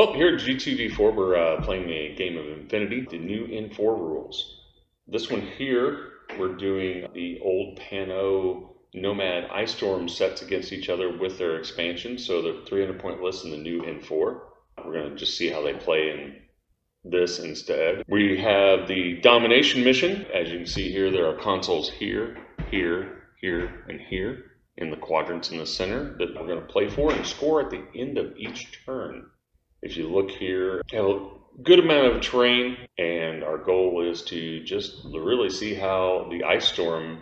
Well, here at G2V4, we're playing a game of Infinity, the new N4 rules. This one here, we're doing the old Pano Nomad Icestorm sets against each other with their expansion. So the 300-point list in the new N4. We're going to just see how they play in this instead. We have the domination mission. As you can see here, there are consoles here, here, here, and here in the quadrants in the center that we're going to play for and score at the end of each turn. If you look here, we have a good amount of terrain, and our goal is to just really see how the Ice Storm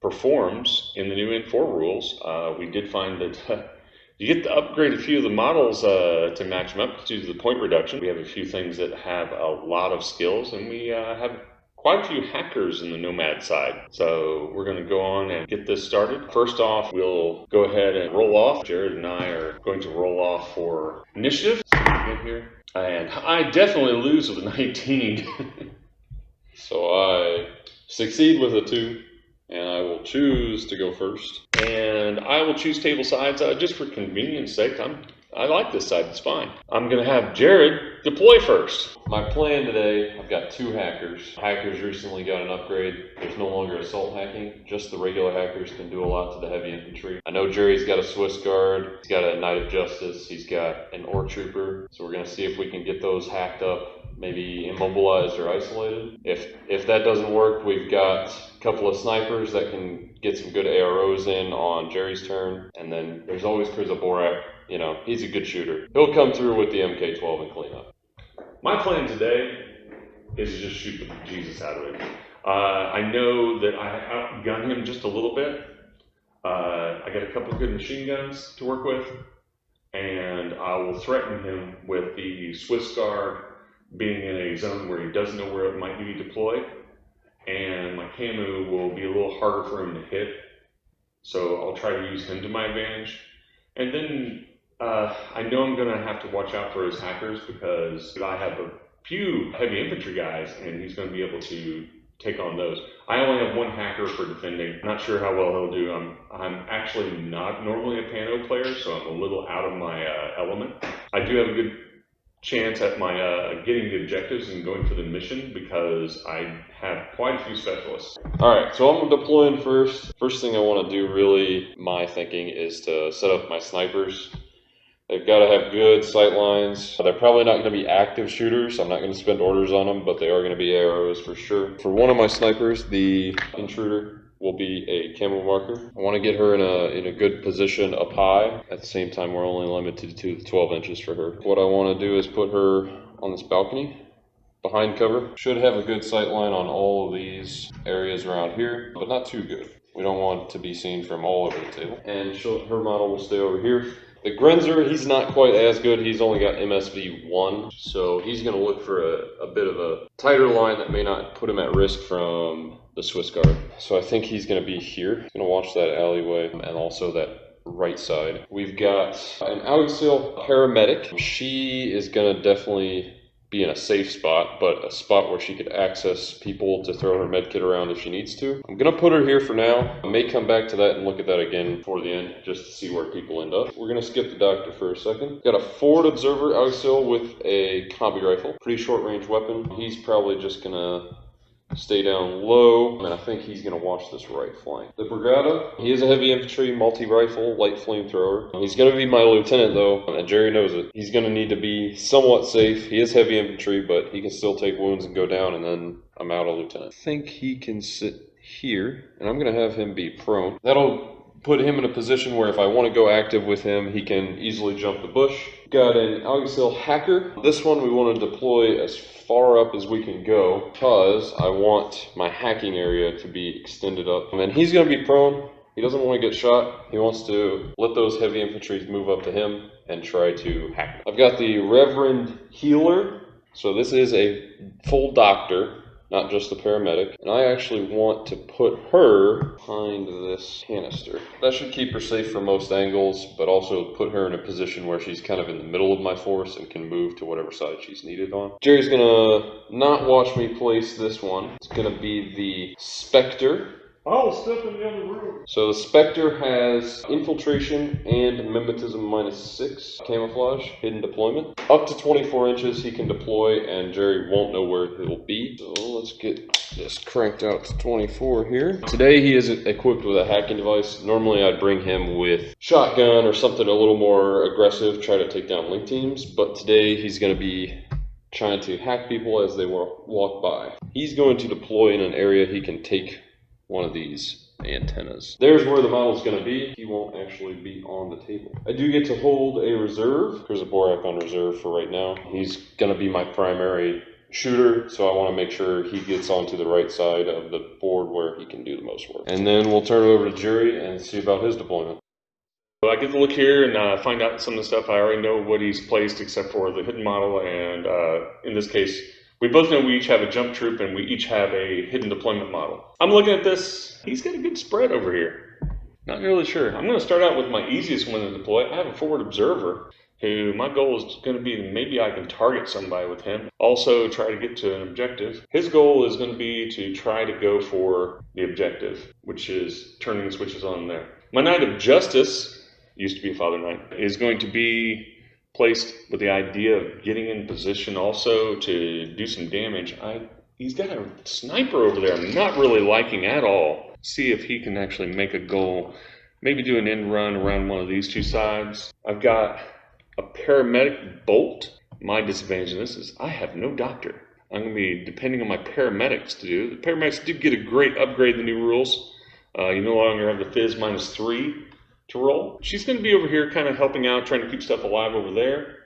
performs in the new N4 rules. We did find that you get to upgrade a few of the models to match them up due to the point reduction. We have a few things that have a lot of skills, and we have quite a few hackers in the Nomad side. So we're going to go on and get this started. First off, we'll go ahead and roll off. Jared and I are going to roll off for initiative. Here. And I definitely lose with a 19. So I succeed with a 2, and I will choose to go first. And I will choose table sides just for convenience sake. I like this side, it's fine. I'm going to have Jared deploy first. My plan today, I've got 2 hackers. Hackers recently got an upgrade. There's no longer assault hacking. Just the regular hackers can do a lot to the heavy infantry. I know Jerry's got a Swiss Guard. He's got a Knight of Justice. He's got an Ore Trooper. So we're going to see if we can get those hacked up, maybe immobilized or isolated. If that doesn't work, we've got a couple of snipers that can get some good AROs in on Jerry's turn. And then there's always Kriza Borak. You know, he's a good shooter. He'll come through with the MK12 and clean up. My plan today is to just shoot the Jesus out of it. I know that I outgun him just a little bit. I got a couple of good machine guns to work with, and I will threaten him with the Swiss Guard being in a zone where he doesn't know where it might be deployed, and my Camu will be a little harder for him to hit, so I'll try to use him to my advantage. And then I know I'm going to have to watch out for his hackers because I have a few heavy infantry guys, and he's going to be able to take on those. I only have 1 hacker for defending. Not sure how well he'll do. I'm actually not normally a Pano player, so I'm a little out of my element. I do have a good chance at my getting the objectives and going for the mission because I have quite a few specialists. Alright, so I'm deploying first. First thing I want to do, really, my thinking, is to set up my snipers. They've got to have good sight lines. They're probably not going to be active shooters. I'm not going to spend orders on them, but they are going to be arrows for sure. For one of my snipers, the intruder will be a camo marker. I want to get her in a good position up high. At the same time, we're only limited to 12 inches for her. What I want to do is put her on this balcony behind cover. Should have a good sight line on all of these areas around here, but not too good. We don't want to be seen from all over the table. And her model will stay over here. The Grenzer, he's not quite as good. He's only got MSV 1, so he's going to look for a bit of a tighter line that may not put him at risk from the Swiss Guard. So I think he's going to be here. He's going to watch that alleyway and also that right side. We've got an Auxil paramedic. She is going to definitely be in a safe spot, but a spot where she could access people to throw her med kit around if she needs to. I'm gonna put her here for now. I may come back to that and look at that again before the end just to see where people end up. We're gonna skip the doctor for a second. Got a forward observer Auxil with a combi rifle, pretty short range weapon. He's probably just gonna stay down low, and I think he's going to watch this right flank. The Brigada, he is a heavy infantry, multi-rifle, light flamethrower. He's going to be my lieutenant though, and Jerry knows it. He's going to need to be somewhat safe. He is heavy infantry, but he can still take wounds and go down, and then I'm out a lieutenant. I think he can sit here, and I'm going to have him be prone. That'll put him in a position where if I want to go active with him, he can easily jump the bush. Got an Auxil hacker. This one we want to deploy as far up as we can go because I want my hacking area to be extended up. And then he's going to be prone. He doesn't want to get shot. He wants to let those heavy infantry move up to him and try to hack him. I've got the Reverend Healer. So this is a full doctor, not just the paramedic. And I actually want to put her behind this canister. That should keep her safe from most angles, but also put her in a position where she's kind of in the middle of my force and can move to whatever side she's needed on. Jerry's gonna not watch me place this one. It's gonna be the Spectre. I'll step in the other room. So the Spectre has infiltration and mimetism -6, camouflage, hidden deployment. Up to 24 inches he can deploy, and Jerry won't know where he'll be. So let's get this cranked out to 24 here. Today he is equipped with a hacking device. Normally I'd bring him with shotgun or something a little more aggressive, try to take down link teams, but today he's going to be trying to hack people as they walk by. He's going to deploy in an area he can take one of these antennas. There's where the model's going to be. He won't actually be on the table. I do get to hold a reserve. There's a Borak on reserve for right now. He's going to be my primary shooter, so I want to make sure he gets onto the right side of the board where he can do the most work. And then we'll turn it over to Jerry and see about his deployment. So I get to look here and find out some of the stuff. I already know what he's placed except for the hidden model, and in this case, we both know we each have a jump troop and we each have a hidden deployment model. I'm looking at this. He's got a good spread over here. Not really sure. I'm going to start out with my easiest one to deploy. I have a forward observer who my goal is going to be maybe I can target somebody with him. Also try to get to an objective. His goal is going to be to try to go for the objective, which is turning the switches on there. My Knight of Justice, used to be a Father Knight, is going to be placed with the idea of getting in position also to do some damage. He's got a sniper over there I'm not really liking at all. See if he can actually make a goal. Maybe do an end run around one of these two sides. I've got a paramedic bolt. My disadvantage in this is I have no doctor. I'm going to be depending on my paramedics to do. The paramedics did get a great upgrade in the new rules. You no longer have the Fizz -3 to roll. She's going to be over here kind of helping out, trying to keep stuff alive over there.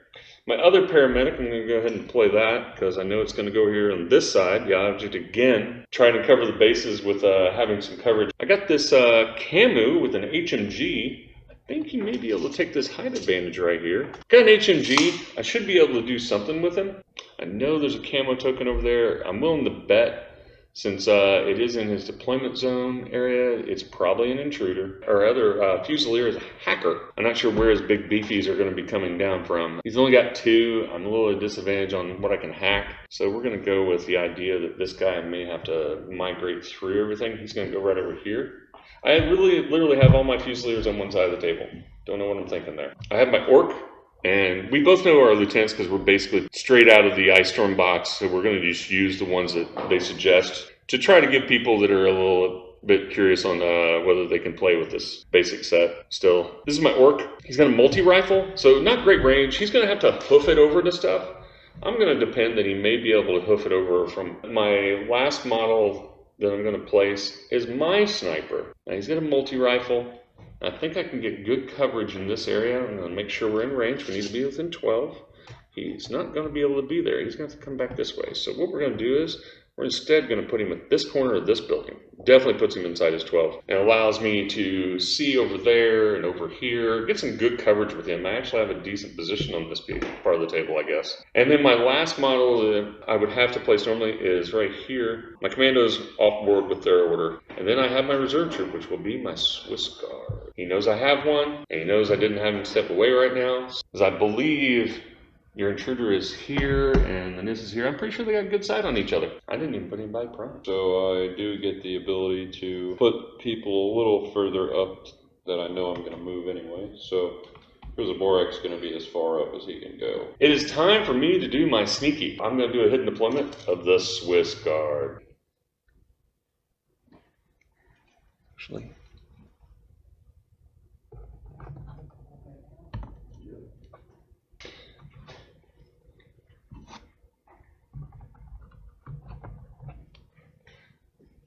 My other paramedic, I'm going to go ahead and deploy that because I know it's going to go here on this side. The object again, trying to cover the bases with having some coverage. I got this Camu with an HMG. I think he may be able to take this height advantage right here. Got an HMG. I should be able to do something with him. I know there's a camo token over there. I'm willing to bet, since it is in his deployment zone area, it's probably an intruder. Our other Fusilier is a hacker. I'm not sure where his big beefies are going to be coming down from. He's only got 2. I'm a little at a disadvantage on what I can hack. So we're going to go with the idea that this guy may have to migrate through everything. He's going to go right over here. I literally have all my Fusiliers on one side of the table. Don't know what I'm thinking there. I have my Orc. And we both know our lieutenants because we're basically straight out of the Ice Storm box, so we're going to just use the ones that they suggest to try to give people that are a little bit curious on whether they can play with this basic set still. This is my Orc. He's got a multi-rifle, so not great range. He's going to have to hoof it over to stuff. I'm going to depend that he may be able to hoof it over from my last model that I'm going to place is my sniper. Now he's got a multi-rifle. I think I can get good coverage in this area. I'm going to make sure we're in range. We need to be within 12. He's not going to be able to be there. He's going to have to come back this way. So what we're going to do is we're instead going to put him at this corner of this building. Definitely puts him inside his 12. It allows me to see over there and over here, get some good coverage with him. I actually have a decent position on this part of the table, I guess. And then my last model that I would have to place normally is right here. My commando's off board with their order. And then I have my reserve troop, which will be my Swiss Guard. He knows I have one, and he knows I didn't have him step away right now, because I believe your intruder is here, and this is here. I'm pretty sure they got good sight on each other. I didn't even put anybody prime. So I do get the ability to put people a little further up that I know I'm going to move anyway. So here's a Borak's going to be as far up as he can go. It is time for me to do my sneaky. I'm going to do a hidden deployment of the Swiss Guard. Actually,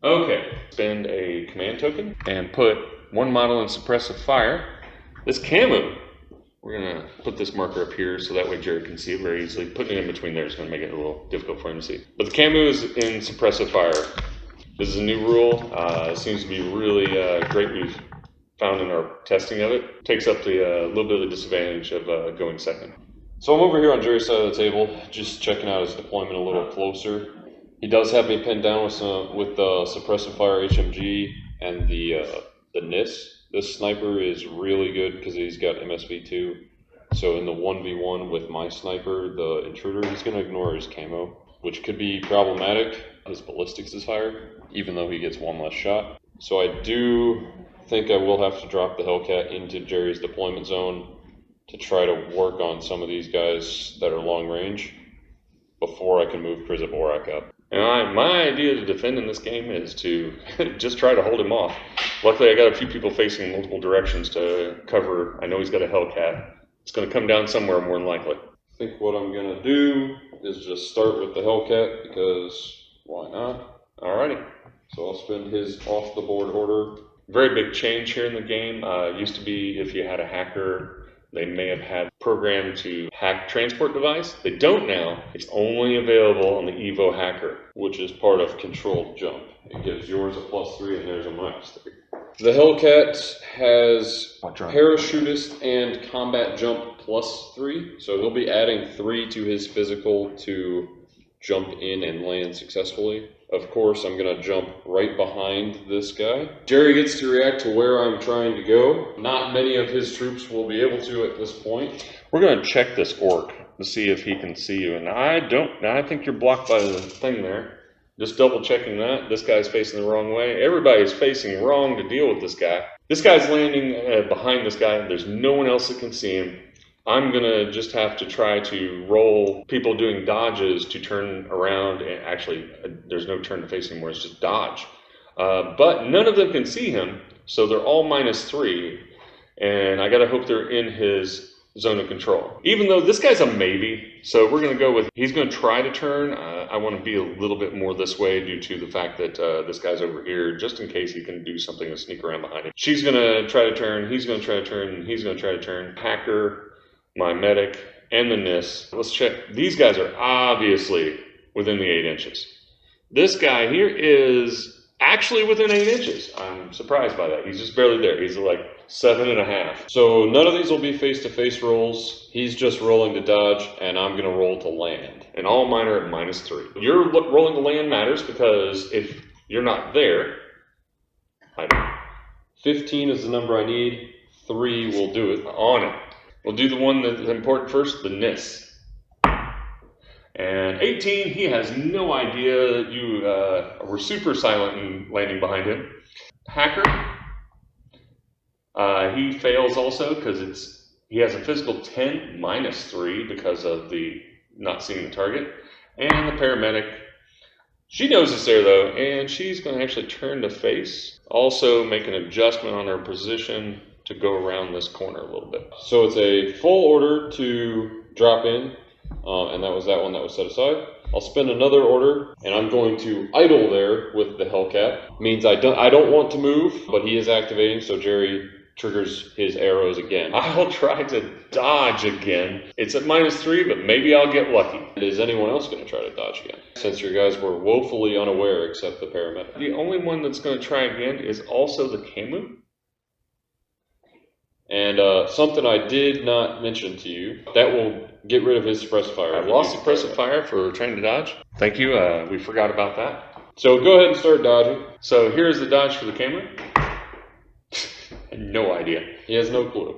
okay, spend a command token and put one model in suppressive fire. This Camu, we're going to put this marker up here so that way Jared can see it very easily. Putting it in between there is going to make it a little difficult for him to see. But the Camu is in suppressive fire. This is a new rule. It seems to be really great. We've found in our testing of it. Takes up the little bit of the disadvantage of going second. So I'm over here on Jerry's side of the table, just checking out his deployment a little closer. He does have me pinned down with the suppressive fire HMG and the NIS. This sniper is really good because he's got MSV2. So in the 1v1 with my sniper, the intruder, he's going to ignore his camo, which could be problematic. His ballistics is higher, even though he gets one less shot. So I do think I will have to drop the Hellcat into Jerry's deployment zone to try to work on some of these guys that are long range before I can move Krizaborak up. And my idea to defend in this game is to just try to hold him off. Luckily, I got a few people facing multiple directions to cover. I know he's got a Hellcat. It's going to come down somewhere more than likely. I think what I'm going to do is just start with the Hellcat because why not? Alrighty. So I'll spend his off the board order. Very big change here in the game. Used to be if you had a hacker, they may have had programmed to hack transport device. They don't now. It's only available on the Evo hacker, which is part of controlled jump. It gives yours a +3 and theirs a -3. The Hellcat has parachutist and combat jump +3, so he'll be adding 3 to his physical to jump in and land successfully. Of course, I'm going to jump right behind this guy. Jerry gets to react to where I'm trying to go. Not many of his troops will be able to at this point. We're going to check this orc to see if he can see you. And I think you're blocked by the thing there. Just double checking that. This guy's facing the wrong way. Everybody's facing wrong to deal with this guy. This guy's landing behind this guy. There's no one else that can see him. I'm going to just have to try to roll people doing dodges to turn around. And actually, there's no turn to face anymore. It's just dodge. But none of them can see him, so they're all -3. And I got to hope they're in his zone of control. Even though this guy's a maybe, so we're going to go with, he's going to try to turn. I want to be a little bit more this way due to the fact that this guy's over here, just in case he can do something to sneak around behind him. She's going to try to turn, he's going to try to turn, and he's going to try to turn. Hacker, my medic, and the NIS. Let's check. These guys are obviously within the 8 inches. This guy here is actually within 8 inches. I'm surprised by that. He's just barely there. He's like 7.5. So none of these will be face-to-face rolls. He's just rolling to dodge, and I'm going to roll to land. And all mine are at -3. Your rolling to land matters because if you're not there, 15 is the number I need. 3 will do it. On it. We'll do the one that's important first, the NIS. And 18, he has no idea that you were super silent in landing behind him. Hacker, he fails also because he has a physical 10 -3 because of the not seeing the target. And the paramedic, she knows it's there though, and she's going to actually turn to face. Also make an adjustment on her position to go around this corner a little bit. So it's a full order to drop in, and that was that one that was set aside. I'll spend another order, and I'm going to idle there with the Hellcat. Means I don't want to move, but he is activating, so Jerry triggers his arrows again. I'll try to dodge again. It's at -3, but maybe I'll get lucky. Is anyone else going to try to dodge again? Since your guys were woefully unaware except the paramedic. The only one that's going to try again is also the Camu. And something I did not mention to you, that will get rid of his suppressive fire. I lost suppressive fire for trying to dodge. Thank you, we forgot about that. So go ahead and start dodging. So here's the dodge for the Camu. No idea. He has no clue.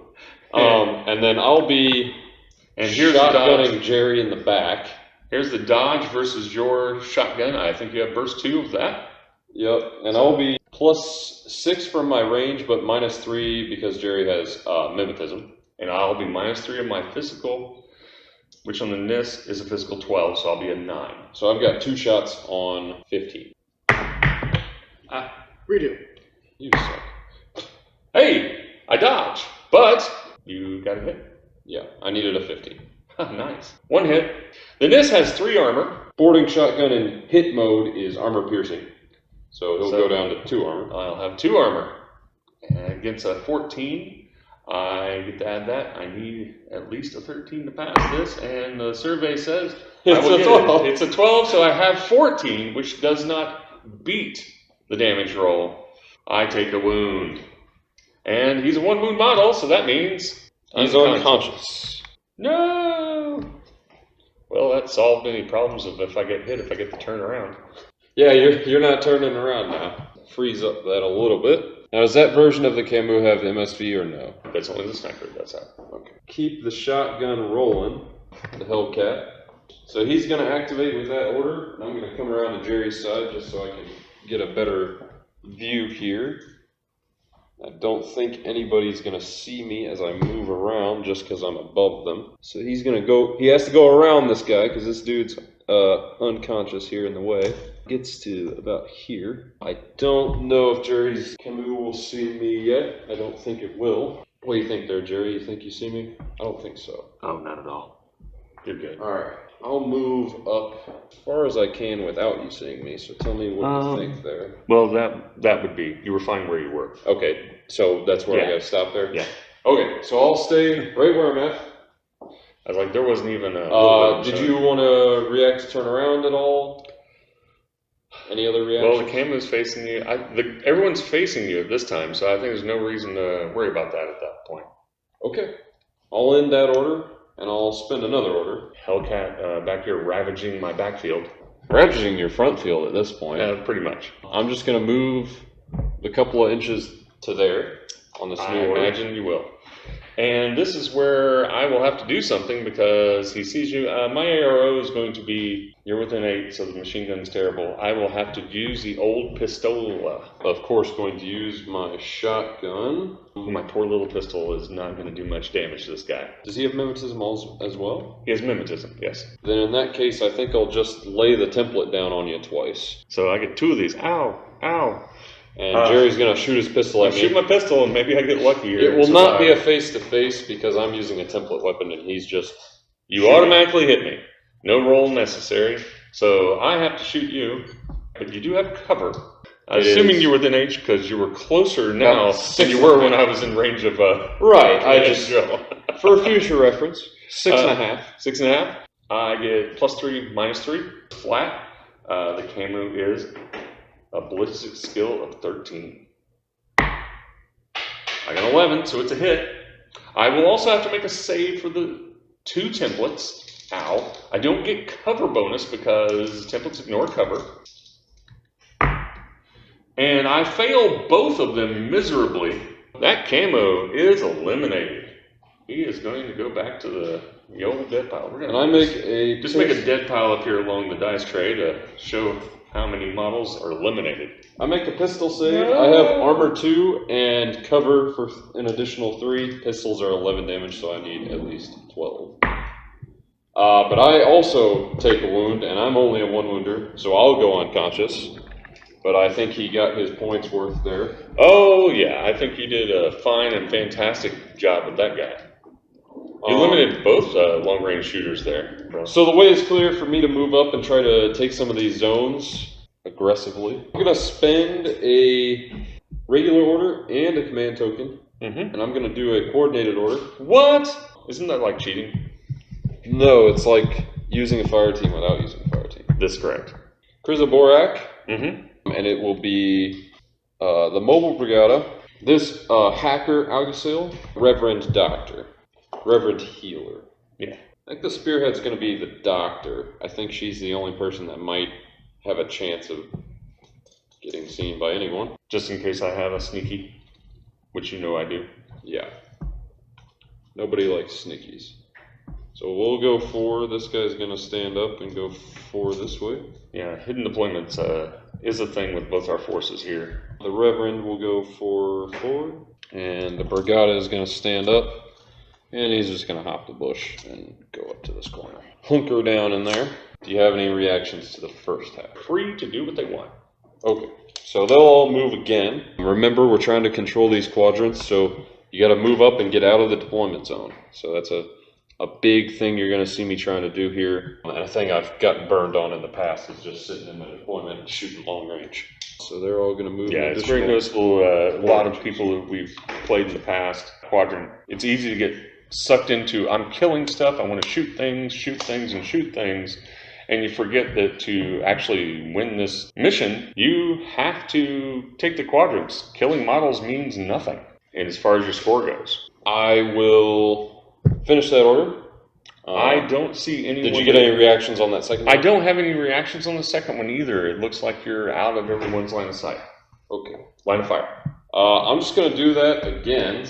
And then I'll be here's shotgunning Jerry in the back. Here's the dodge versus your shotgun. I think you have burst 2 of that. Yep, and I'll be +6 from my range, but -3 because Jerry has mimetism. And I'll be -3 of my physical, which on the NIS is a physical 12, so I'll be a 9. So I've got 2 shots on 15. Redo. You suck. Hey, I dodged, but you got a hit. Yeah, I needed a 15. Nice. 1 hit. The NIS has 3 armor. Boarding shotgun in hit mode is armor piercing. So he'll go down to 2 armor. I'll have 2 armor. And against a 14, I get to add that. I need at least a 13 to pass this. And the survey says It's a 12. It's a 12, so I have 14, which does not beat the damage roll. I take a wound. And he's a 1 wound model, so that means he's unconscious. No! Well, that solved any problems of if I get hit, if I get to turn around. Yeah, you're not turning around now. Freeze up that a little bit. Now, does that version of the Camu have MSV or no? That's only the sniper that does that. Okay. Keep the shotgun rolling, the Hellcat. So he's going to activate with that order. And I'm going to come around to Jerry's side just so I can get a better view here. I don't think anybody's going to see me as I move around just because I'm above them. So he has to go around this guy because this dude's unconscious here in the way. Gets to about here. I don't know if Jerry's canoe will see me yet. I don't think it will. What do you think there, Jerry? You think you see me? I don't think so. Oh, not at all. You're good. Alright, I'll move up as far as I can without you seeing me, so tell me what you think there. Well, that would be, you were fine where you were. Okay, so that's where I gotta stop there? Yeah. Okay, so I'll stay right where I'm at. I was like, there wasn't even a... did you want to react to turn around at all? Any other reactions? Well, the camera's facing you. Everyone's facing you at this time, so I think there's no reason to worry about that at that point. Okay. I'll end that order, and I'll spend another order. Hellcat back here ravaging my backfield. Ravaging your front field at this point. Pretty much. I'm just going to move a couple of inches to there on this new order. I imagine you will. And this is where I will have to do something because he sees you. My ARO is going to be, you're within 8, so the machine gun's terrible. I will have to use the old pistola. Of course, going to use my shotgun. My poor little pistol is not going to do much damage to this guy. Does he have mimetism as well? He has mimetism, yes. Then in that case, I think I'll just lay the template down on you twice. So I get 2 of these. Ow, ow. And Jerry's going to shoot his pistol at me. Shoot my pistol and maybe I get lucky here. It will not be a face-to-face because I'm using a template weapon and he's just... You automatically hit me. No roll necessary. So I have to shoot you, but you do have cover. Assuming you're within H because you were closer now than you were when I was in range of... right, I just... for future reference, 6.5. 6.5. I get +3, -3, flat. The camo is... a ballistic skill of 13. I got 11, so it's a hit. I will also have to make a save for the 2 templates. Ow. I don't get cover bonus because templates ignore cover. And I fail both of them miserably. That camo is eliminated. He is going to go back to the old dead pile. We're gonna make a dead pile up here along the dice tray to show how many models are eliminated. I make a pistol save. No. I have armor 2 and cover for an additional 3. Pistols are 11 damage, so I need at least 12. But I also take a wound, and I'm only a 1-wounder, so I'll go unconscious. But I think he got his points worth there. Oh, yeah. I think you did a fine and fantastic job with that guy. You eliminated both long-range shooters there. So the way is clear for me to move up and try to take some of these zones aggressively. I'm going to spend a regular order and a command token. And I'm going to do a coordinated order. What? Isn't that like cheating? No, it's like using a fire team without using a fire team. That's correct. Krizaborak. And it will be the Mobile Brigada. This Hacker Alguacil, Reverend Doctor. Reverend Healer. Yeah. I think the Spearhead's going to be the Doctor. I think she's the only person that might have a chance of getting seen by anyone. Just in case I have a sneaky, which you know I do. Yeah. Nobody likes sneakies. So we'll go 4. This guy's going to stand up and go 4 this way. Yeah, hidden deployments is a thing with both our forces here. The Reverend will go 4 forward. And the Brigada is going to stand up. And he's just going to hop the bush and go up to this corner. Hunker down in there. Do you have any reactions to the first half? Free to do what they want. Okay, so they'll all move again. Remember, we're trying to control these quadrants, so you got to move up and get out of the deployment zone. So that's a big thing you're going to see me trying to do here. And a thing I've gotten burned on in the past is just sitting in the deployment and shooting long range. So they're all going to move. Yeah, it's very noticeable. A lot of people that we've played in the past, quadrant, it's easy to get sucked into, I'm killing stuff, I want to shoot things, and you forget that to actually win this mission, you have to take the quadrants. Killing models means nothing, and as far as your score goes. I will finish that order. I don't see any. Did you get any reactions on that second one? I don't have any reactions on the second one either. It looks like you're out of everyone's line of sight. Okay. Line of fire. I'm just going to do that again.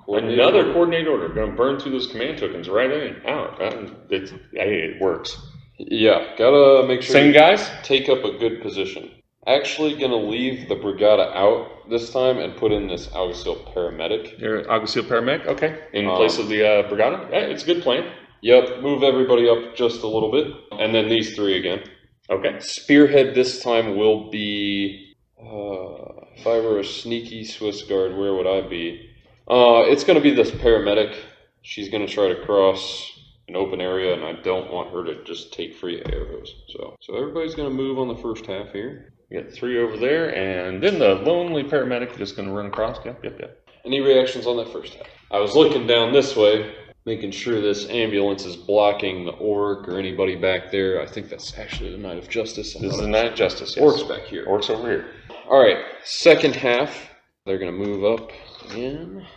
Another coordinate order. Going to burn through those command tokens right in, out. It works. Yeah, gotta make sure. Same guys? Take up a good position. Actually gonna leave the Brigada out this time and put in this Alguacil Paramedic. Your Alguacil Paramedic, okay. In place of the Brigada? Yeah, it's a good plan. Yep, move everybody up just a little bit. And then these three again. Okay. Spearhead this time will be... if I were a sneaky Swiss guard, where would I be? It's gonna be this Paramedic. She's gonna try to cross an open area, and I don't want her to just take free arrows. So everybody's gonna move on the first half here. You got 3 over there, and then the lonely paramedic just going to run across. Yep. Any reactions on that first half? I was looking down this way, making sure this ambulance is blocking the orc or anybody back there. I think that's actually the Knight of Justice. This is the Knight of Justice, yes. Orcs back here. Orcs over here. Alright, second half. They're going to move up again.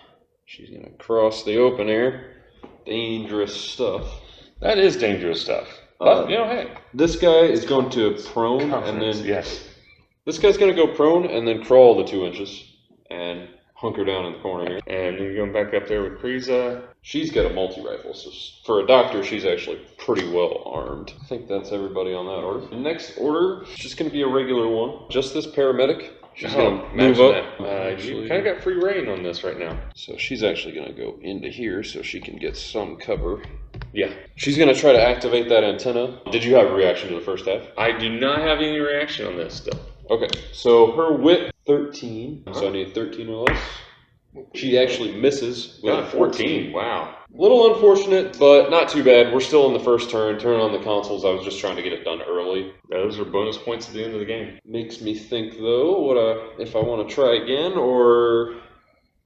She's going to cross the open air. Dangerous stuff. That is dangerous stuff. But, hey. This guy is going to prone, and then... Yes. This guy's going to go prone and then crawl the 2 inches and hunker down in the corner here. And then you're going back up there with Kriza. She's got a multi-rifle, so for a doctor, she's actually pretty well armed. I think that's everybody on that order. The next order is just going to be a regular one. Just this paramedic. She's going to move up. You kind of got free reign on this right now. So she's actually going to go into here so she can get some cover. Yeah. She's going to try to activate that antenna. Did you have a reaction to the first half? I do not have any reaction on this still. Okay, so her wit 13, so I need 13 or less. She actually misses with a 14. Wow. A little unfortunate, but not too bad. We're still in the first turn on the consoles. I was just trying to get it done early. Those are bonus points at the end of the game. Makes me think, though, if I want to try again or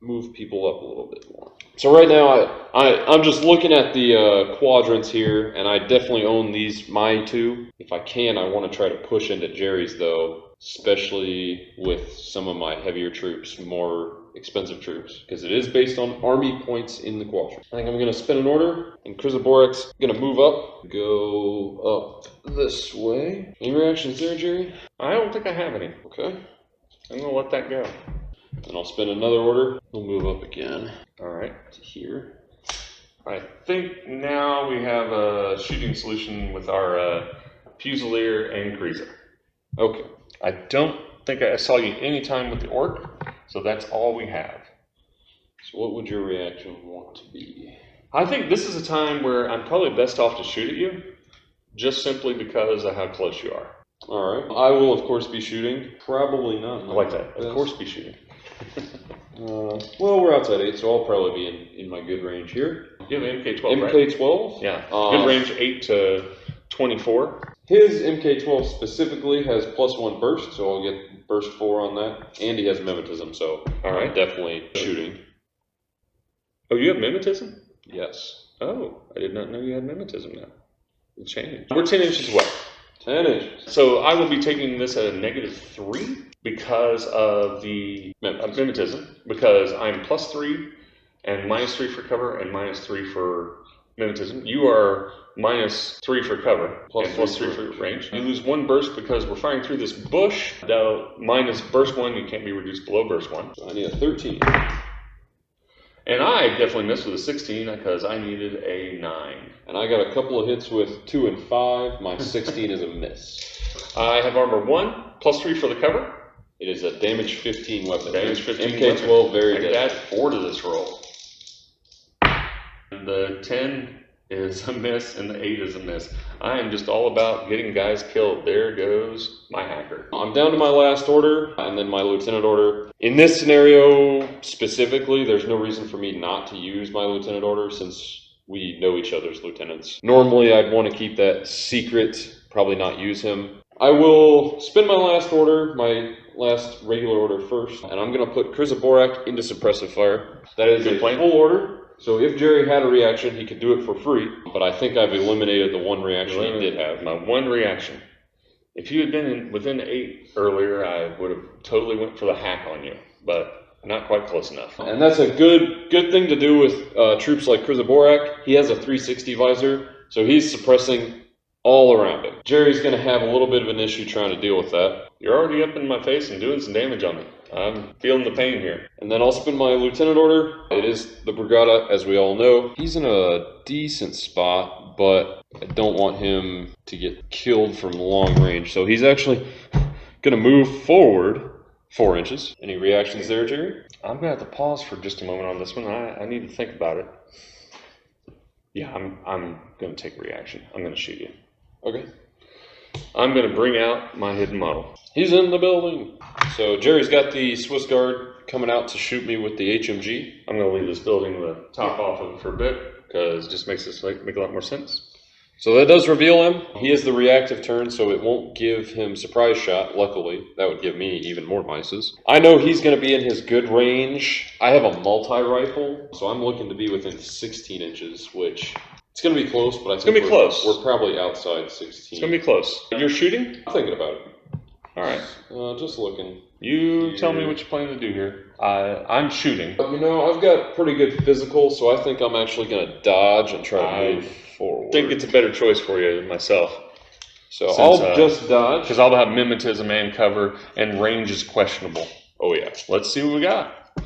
move people up a little bit more. So right now, I'm just looking at the quadrants here, and I definitely own my 2. If I can, I want to try to push into Jerry's, though. Especially with some of my heavier troops, more expensive troops, because it is based on army points in the quadrant. I think I'm going to spin an order, and Krizaborek's going to move up, go up this way. Any reactions there, Jerry? I don't think I have any. Okay. I'm going to let that go. Then I'll spin another order. We'll move up again. All right. To here. I think now we have a shooting solution with our Fusilier and Kriza. Okay. I don't think I saw you any time with the orc, so that's all we have. So what would your reaction want to be? I think this is a time where I'm probably best off to shoot at you, just simply because of how close you are. Alright. I will, of course, be shooting. Probably not. I like that. Of course be shooting. Well, we're outside 8, so I'll probably be in my good range here. You have an MK12, right? MK12? Yeah. Good range, 8 to 24. His MK12 specifically has +1 burst, so I'll get burst 4 on that. And he has mimetism, so Alright. Definitely shooting. Oh, you have mimetism? Yes. Oh, I did not know you had mimetism now. It changed. We're 10 inches away. 10 inches. So I will be taking this at a -3 because of the mimetism, because I'm +3 and -3 for cover and -3 for mimetism. You are -3 for cover and +3 for range. You lose 1 burst because we're firing through this bush. Now, minus burst 1, you can't be reduced below burst 1. So I need a 13. And I definitely missed with a 16 because I needed a 9. And I got a couple of hits with 2 and 5. My 16 is a miss. I have armor 1, +3 for the cover. It is a damage 15 weapon. Damage 15 MK12, very I good. got 4 to this roll. And the 10 is a miss and the 8 is a miss. I am just all about getting guys killed. There goes my hacker. I'm down to my last order and then my lieutenant order. In this scenario specifically, there's no reason for me not to use my lieutenant order since we know each other's lieutenants. Normally, I'd want to keep that secret, probably not use him. I will spin my last order, my last regular order first, and I'm going to put Krizaborak into suppressive fire. That is a full order. So if Jerry had a reaction, he could do it for free, but I think I've eliminated the 1 reaction he did have. My 1 reaction. If you had been within 8 earlier, I would have totally went for the hack on you, but not quite close enough. And that's a good thing to do with troops like Krizaborak. He has a 360 visor, so he's suppressing all around him. Jerry's going to have a little bit of an issue trying to deal with that. You're already up in my face and doing some damage on me. I'm feeling the pain here. And then I'll spin my lieutenant order. It is the Brigada, as we all know. He's in a decent spot, but I don't want him to get killed from long range. So he's actually Gonna move forward 4 inches. Any reactions there, Jerry? I'm gonna have to pause for just a moment on this one. I need to think about it. Yeah, I'm gonna take a reaction. I'm gonna shoot you. Okay. I'm gonna bring out my hidden model. He's in the building. So Jerry's got the Swiss Guard coming out to shoot me with the HMG. I'm gonna leave this building with a top off of it for a bit because it just makes this make a lot more sense. So that does reveal him. He is the reactive turn, so it won't give him surprise shot, luckily. That would give me even more mices. I know he's going to be in his good range. I have a multi-rifle, so I'm looking to be within 16 inches, which it's going to be close, but I think be close. We're probably outside 16. It's going to be close. You're shooting? I'm thinking about it. All right. Just looking. You tell me what you plan to do here. I'm shooting. You know, I've got pretty good physical, so I think I'm actually going to dodge and try to move forward. I think it's a better choice for you than myself. So I'll just dodge. Because I'll have mimetism and cover, and range is questionable. Oh, yeah. Let's see what we got.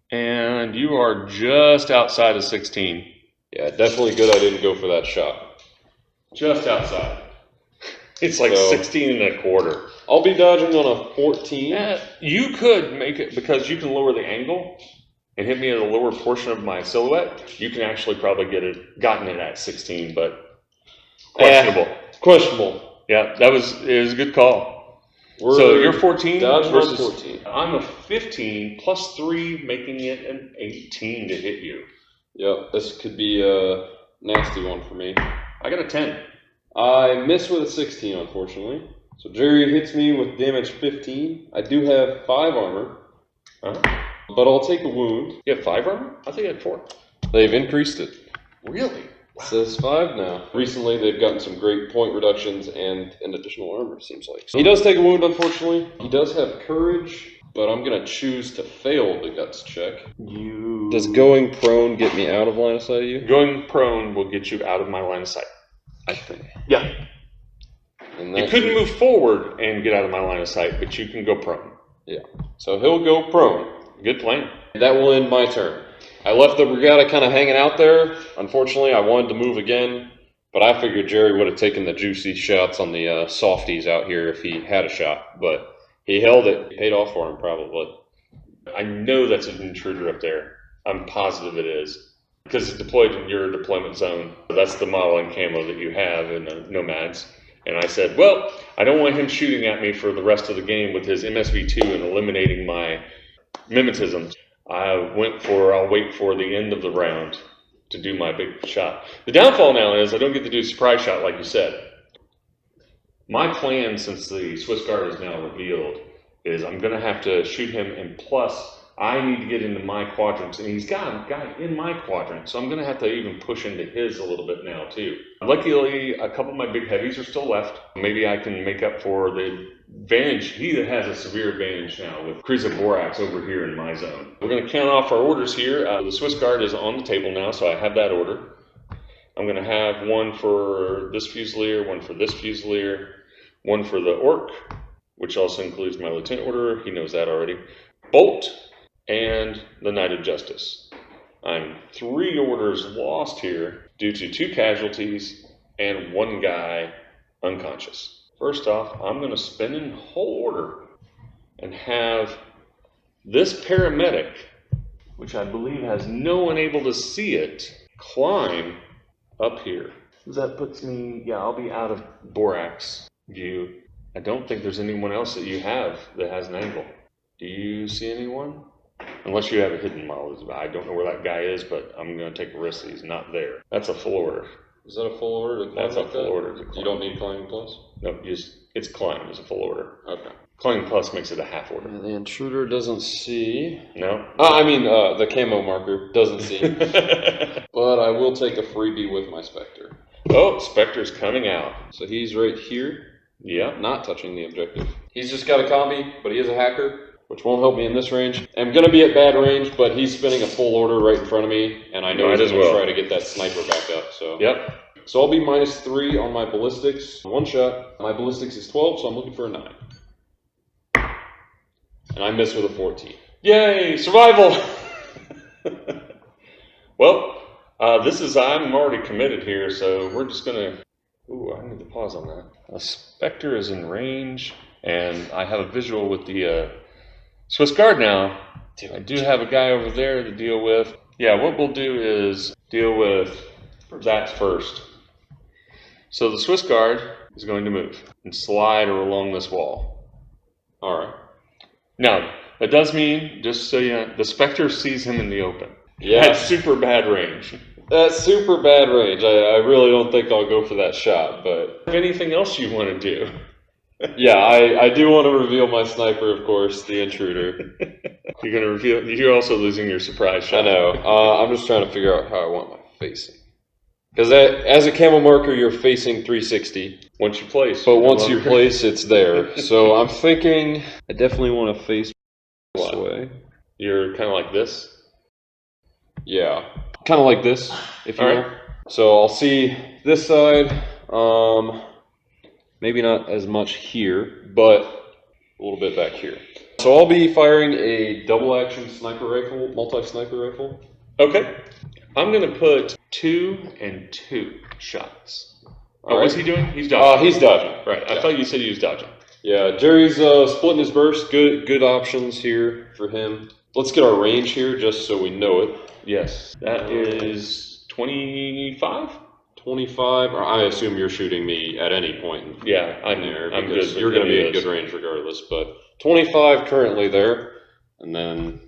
And you are just outside of 16. Yeah, definitely good I didn't go for that shot. Just outside. It's like 16 and a quarter. I'll be dodging on a 14. You could make it, because you can lower the angle and hit me at a lower portion of my silhouette. You can actually probably gotten it at 16, but questionable. Questionable. Yeah, it was a good call. So you're 14 versus 14. I'm a 15 plus 3, making it an 18 to hit you. Yep, this could be a nasty one for me. I got a 10. I miss with a 16, unfortunately. So Jerry hits me with damage 15. I do have 5 armor, but I'll take a wound. You have 5 armor? I think you had 4. They've increased it. Really? Wow. It says 5 now. Recently, they've gotten some great point reductions and an additional armor, seems like. So he does take a wound, unfortunately. He does have courage, but I'm going to choose to fail the guts check. Does going prone get me out of line of sight of you? Going prone will get you out of my line of sight. I think. Yeah. You couldn't move forward and get out of my line of sight, but you can go prone. Yeah. So he'll go prone. Good plan. That will end my turn. I left the regatta kind of hanging out there. Unfortunately, I wanted to move again, but I figured Jerry would have taken the juicy shots on the softies out here if he had a shot, but he held it. It paid off for him, probably. I know that's an intruder up there. I'm positive it is. Because it's deployed in your deployment zone. That's the model and camo that you have in the Nomads. And I said, well, I don't want him shooting at me for the rest of the game with his MSV2 and eliminating my mimetism. I'll wait for the end of the round to do my big shot. The downfall now is I don't get to do a surprise shot like you said. My plan, since the Swiss Guard is now revealed, is I'm going to have to shoot him, and plus I need to get into my quadrants, and he's got a guy in my quadrant, so I'm going to have to even push into his a little bit now, too. Luckily, a couple of my big heavies are still left. Maybe I can make up for the advantage. He has a severe advantage now with Kriza Borax over here in my zone. We're going to count off our orders here. The Swiss Guard is on the table now, so I have that order. I'm going to have one for this Fusilier, one for this Fusilier, one for the Orc, which also includes my Lieutenant Order. He knows that already. Bolt. And the Knight of Justice. I'm 3 orders lost here due to 2 casualties and 1 guy unconscious. First off, I'm going to spin in whole order and have this paramedic, which I believe has no one able to see it, climb up here. That puts me, I'll be out of Borax view. I don't think there's anyone else that you have that has an angle. Do you see anyone? Unless you have a hidden model. I don't know where that guy is, but I'm going to take a risk that he's not there. That's a full order. Is that a full order? That's a full order. You don't need climbing plus? No, it's climb is a full order. Okay. Climbing plus makes it a half order. The intruder doesn't see. No? The camo marker doesn't see. But I will take a freebie with my Spectre. Oh, Spectre's coming out. So he's right here. Yeah. Not touching the objective. He's just got a combi, but he is a hacker, which won't help me in this range. I'm going to be at bad range, but he's spinning a full order right in front of me, and I know he's going to try to get that sniper back up. So Yep. So I'll be -3 on my ballistics. 1 shot. My ballistics is 12, so I'm looking for a 9. And I miss with a 14. Yay! Survival! Well, I'm already committed here, so we're just going to... Ooh, I need to pause on that. A Spectre is in range... And I have a visual with the Swiss Guard now. I do have a guy over there to deal with. Yeah, what we'll do is deal with that first. So the Swiss Guard is going to move and slide along this wall. All right. Now, that does mean, just so you know, the Spectre sees him in the open. Yeah. That's super bad range. That's super bad range. I really don't think I'll go for that shot, but... Anything else you want to do? Yeah, I do want to reveal my sniper, of course, the intruder. You're going to reveal... You're also losing your surprise shot. I know. I'm just trying to figure out how I want my facing. Because as a camo marker, you're facing 360. Once you place. But once you place, it's there. So I'm thinking I definitely want to face this way. You're kind of like this? Yeah. Kind of like this, if you All will. right. So I'll see this side. Maybe not as much here, but a little bit back here. So I'll be firing a double action sniper rifle, multi-sniper rifle. Okay. I'm going to put 2 and 2 shots. All What's right. he doing? He's dodging. He's dodging. Right. I thought you said he was dodging. Yeah, Jerry's splitting his burst. Good options here for him. Let's get our range here just so we know it. Yes. That is 25? 25, or I assume you're shooting me at any point. Yeah, I'm there. I'm Because good. you're going to be in good range regardless. But 25 currently there, and then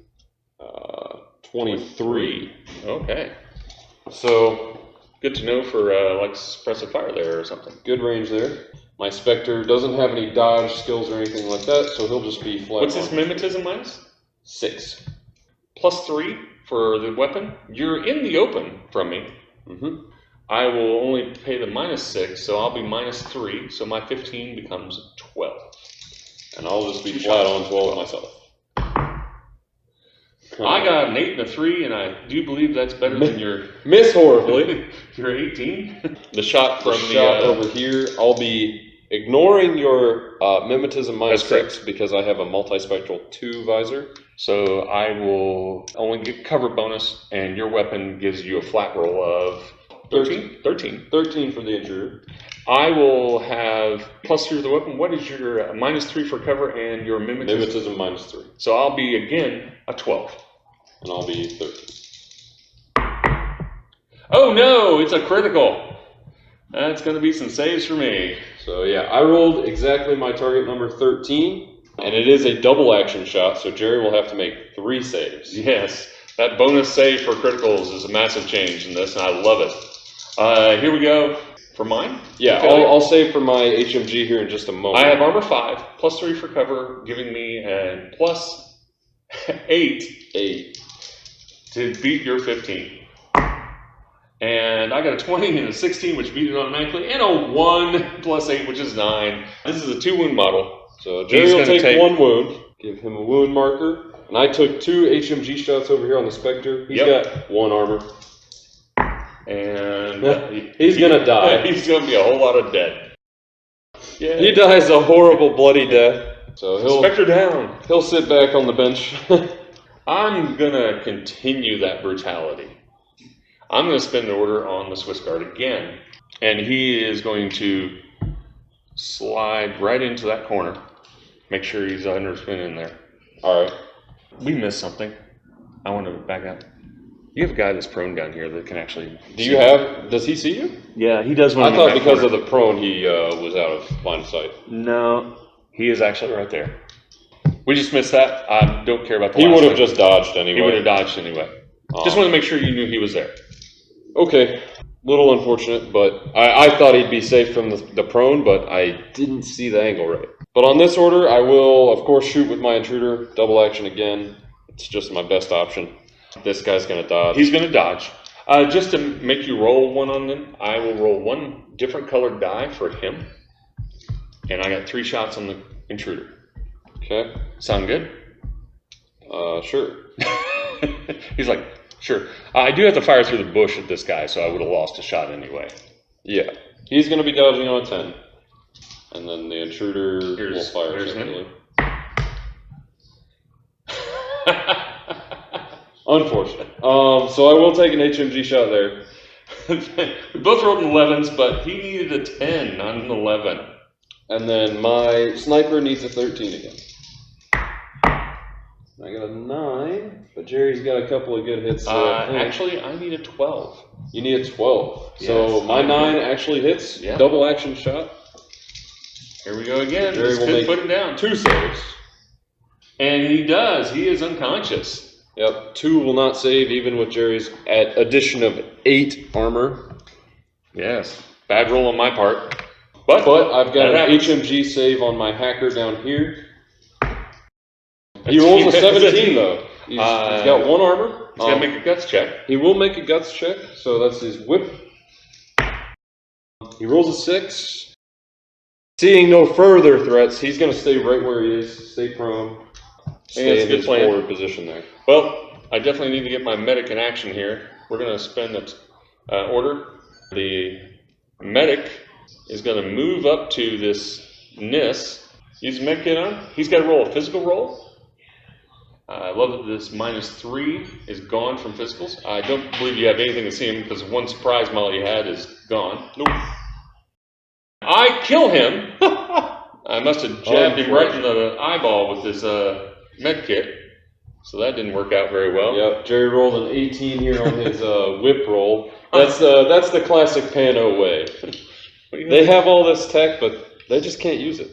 23. Okay. So Good to know for like suppressive fire there or something. good range there. My Spectre doesn't have any dodge skills or anything like that, so he'll just be flat. What's his mimetism minus? 6. +3 for the weapon. You're in the open from me. Mm-hmm. I will only pay the -6, so I'll be -3. So my 15 becomes 12. And I'll just be flat on 12 myself. I got an 8 and a 3, and I do believe that's better than your Miss horribly. your 18. The shot from The shot over here, I'll be ignoring your mimetism That's correct. -6 because I have a multispectral 2 visor. So I will only get cover bonus, and your weapon gives you a flat roll of 13. 13 for the intruder. I will have +3 for the weapon. What is your -3 for cover and your mimetism? Mimetism -3. So I'll be again a 12. And I'll be 13. Oh no, it's a critical. That's going to be some saves for me. So yeah, I rolled exactly my target number 13. And it is a double action shot, so Jerry will have to make 3 saves. Yes, that bonus save for criticals is a massive change in this, and I love it. Here we go. For mine? Yeah, I'll save for my HMG here in just a moment. I have armor 5, +3 for cover, giving me a +8 to beat your 15. And I got a 20 and a 16, which beat it automatically, and a 1 +8, which is 9. This is a 2-wound model. So Jerry will take 1 wound, give him a wound marker, and I took 2 HMG shots over here on the Spectre. He's got 1 armor. And he's gonna die. He's gonna be a whole lot of dead. Yeah. He dies a horrible, bloody death. So Spectre down. He'll sit back on the bench. I'm gonna continue that brutality. I'm gonna spend the order on the Swiss Guard again, and he is going to slide right into that corner. Make sure he's 100% in there. All right. We missed something. I want to back up. You have a guy that's prone down here that can actually. Does he see you? Yeah, he does. I thought because of the prone he was out of line of sight. No, he is actually right there. We just missed that. I don't care about the. He would have just dodged anyway. He would have dodged anyway. Just wanted to make sure you knew he was there. Okay. Little unfortunate, but I thought he'd be safe from the prone, but I didn't see the angle right. But on this order, I will, of course, shoot with my intruder. Double action again. It's just my best option. This guy's going to dodge. He's going to dodge. Just to make you roll one on them, I will roll 1 different colored die for him. And I got 3 shots on the intruder. Okay. Sound good? Sure. He's like, sure. I do have to fire through the bush at this guy, so I would have lost a shot anyway. Yeah. He's going to be dodging on a 10. And then the intruder will fire separately. Unfortunate. So I will take an HMG shot there. We both rolled 11s, but he needed a 10, not an 11. And then my sniper needs a 13 again. I got a 9, but Jerry's got a couple of good hits. Actually, I need a 12. You need a 12. Yes, so my 9 actually hits. Yeah. Double action shot. Here we go again. Jerry This will could make put him down. 2 saves. And he does. He is unconscious. Yep, 2 will not save even with Jerry's addition of 8 armor. Yes. Bad roll on my part. But I've got an happens. HMG save on my hacker down here. He rolls a 17 though. He's got 1 armor. He's got to make a guts check. He will make a guts check, so that's his whip. He rolls a 6. Seeing no further threats, he's going to stay right where he is, stay prone, stay in his forward position there. Well, I definitely need to get my medic in action here. We're going to spend the order. The medic is going to move up to this NIS. Use med kit on. He's got to roll a physical roll. I love that this -3 is gone from physicals. I don't believe you have anything to see him because one surprise model you had is gone. Nope. I kill him. I must have jabbed him right in the eyeball with his med kit. So that didn't work out very well. Yep, Jerry rolled an 18 here on his whip roll. That's the classic Pano way. They have all this tech, but they just can't use it.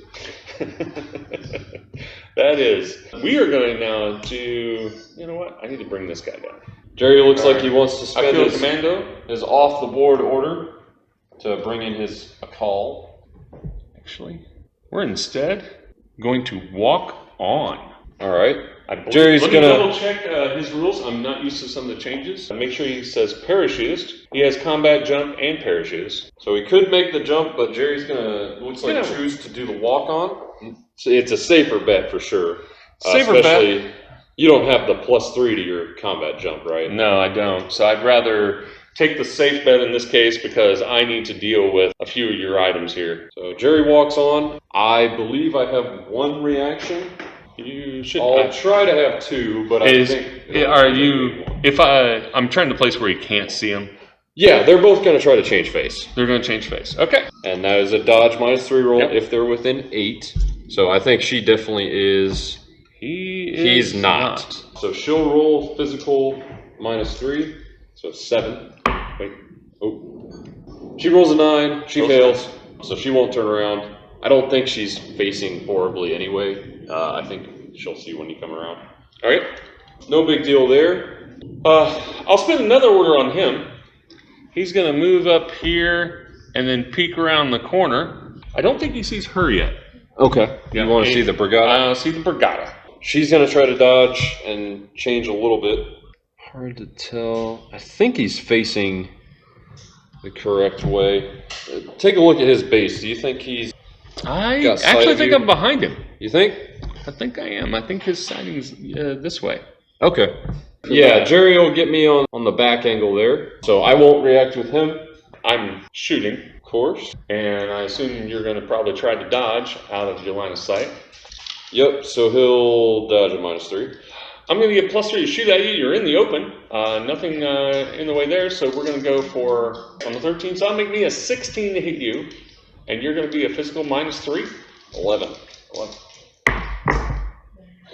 That is. We are going to now do. You know what? I need to bring this guy down. Jerry looks like he wants to spend his commando. His off the board order to bring in his call. Actually, we're instead going to walk on. All right. Jerry's Let me double check his rules. I'm not used to some of the changes. Make sure he says parachutist. He has combat jump and parachutist. So he could make the jump, but Jerry's gonna choose to do the walk on. So it's a safer bet for sure. Especially, bet. You don't have the +3 to your combat jump, right? No, I don't. So I'd rather take the safe bet in this case because I need to deal with a few of your items here. So Jerry walks on. I believe I have 1 reaction. You should. I'll try to have 2, but I think. Are you? If I'm trying to place where you can't see them. Yeah, they're both going to try to change face. They're going to change face. Okay. And that is a dodge -3 roll if they're within 8. So I think she definitely is. He's not. So she'll roll physical -3. So 7. Wait. Oh. She rolls a 9. She fails. So she won't turn around. I don't think she's facing horribly anyway. I think she'll see when you come around. All right. No big deal there. I'll spend another order on him. He's going to move up here and then peek around the corner. I don't think he sees her yet. Okay. You want to see the Brigada? See the Brigada. She's going to try to dodge and change a little bit. Hard to tell. I think he's facing the correct way. Take a look at his base. Do you think he's... I actually think I'm behind him. You think? I think I am. I think his sighting's this way. Okay. Yeah, Jerry will get me on the back angle there. So I won't react with him. I'm shooting, of course. And I assume you're going to probably try to dodge out of your line of sight. Yep, so he'll dodge a -3. I'm going to get +3 to shoot at you. You're in the open. Nothing in the way there, so we're going to go for, on the 13, so I'll make me a 16 to hit you. And you're going to be a physical -3? 11.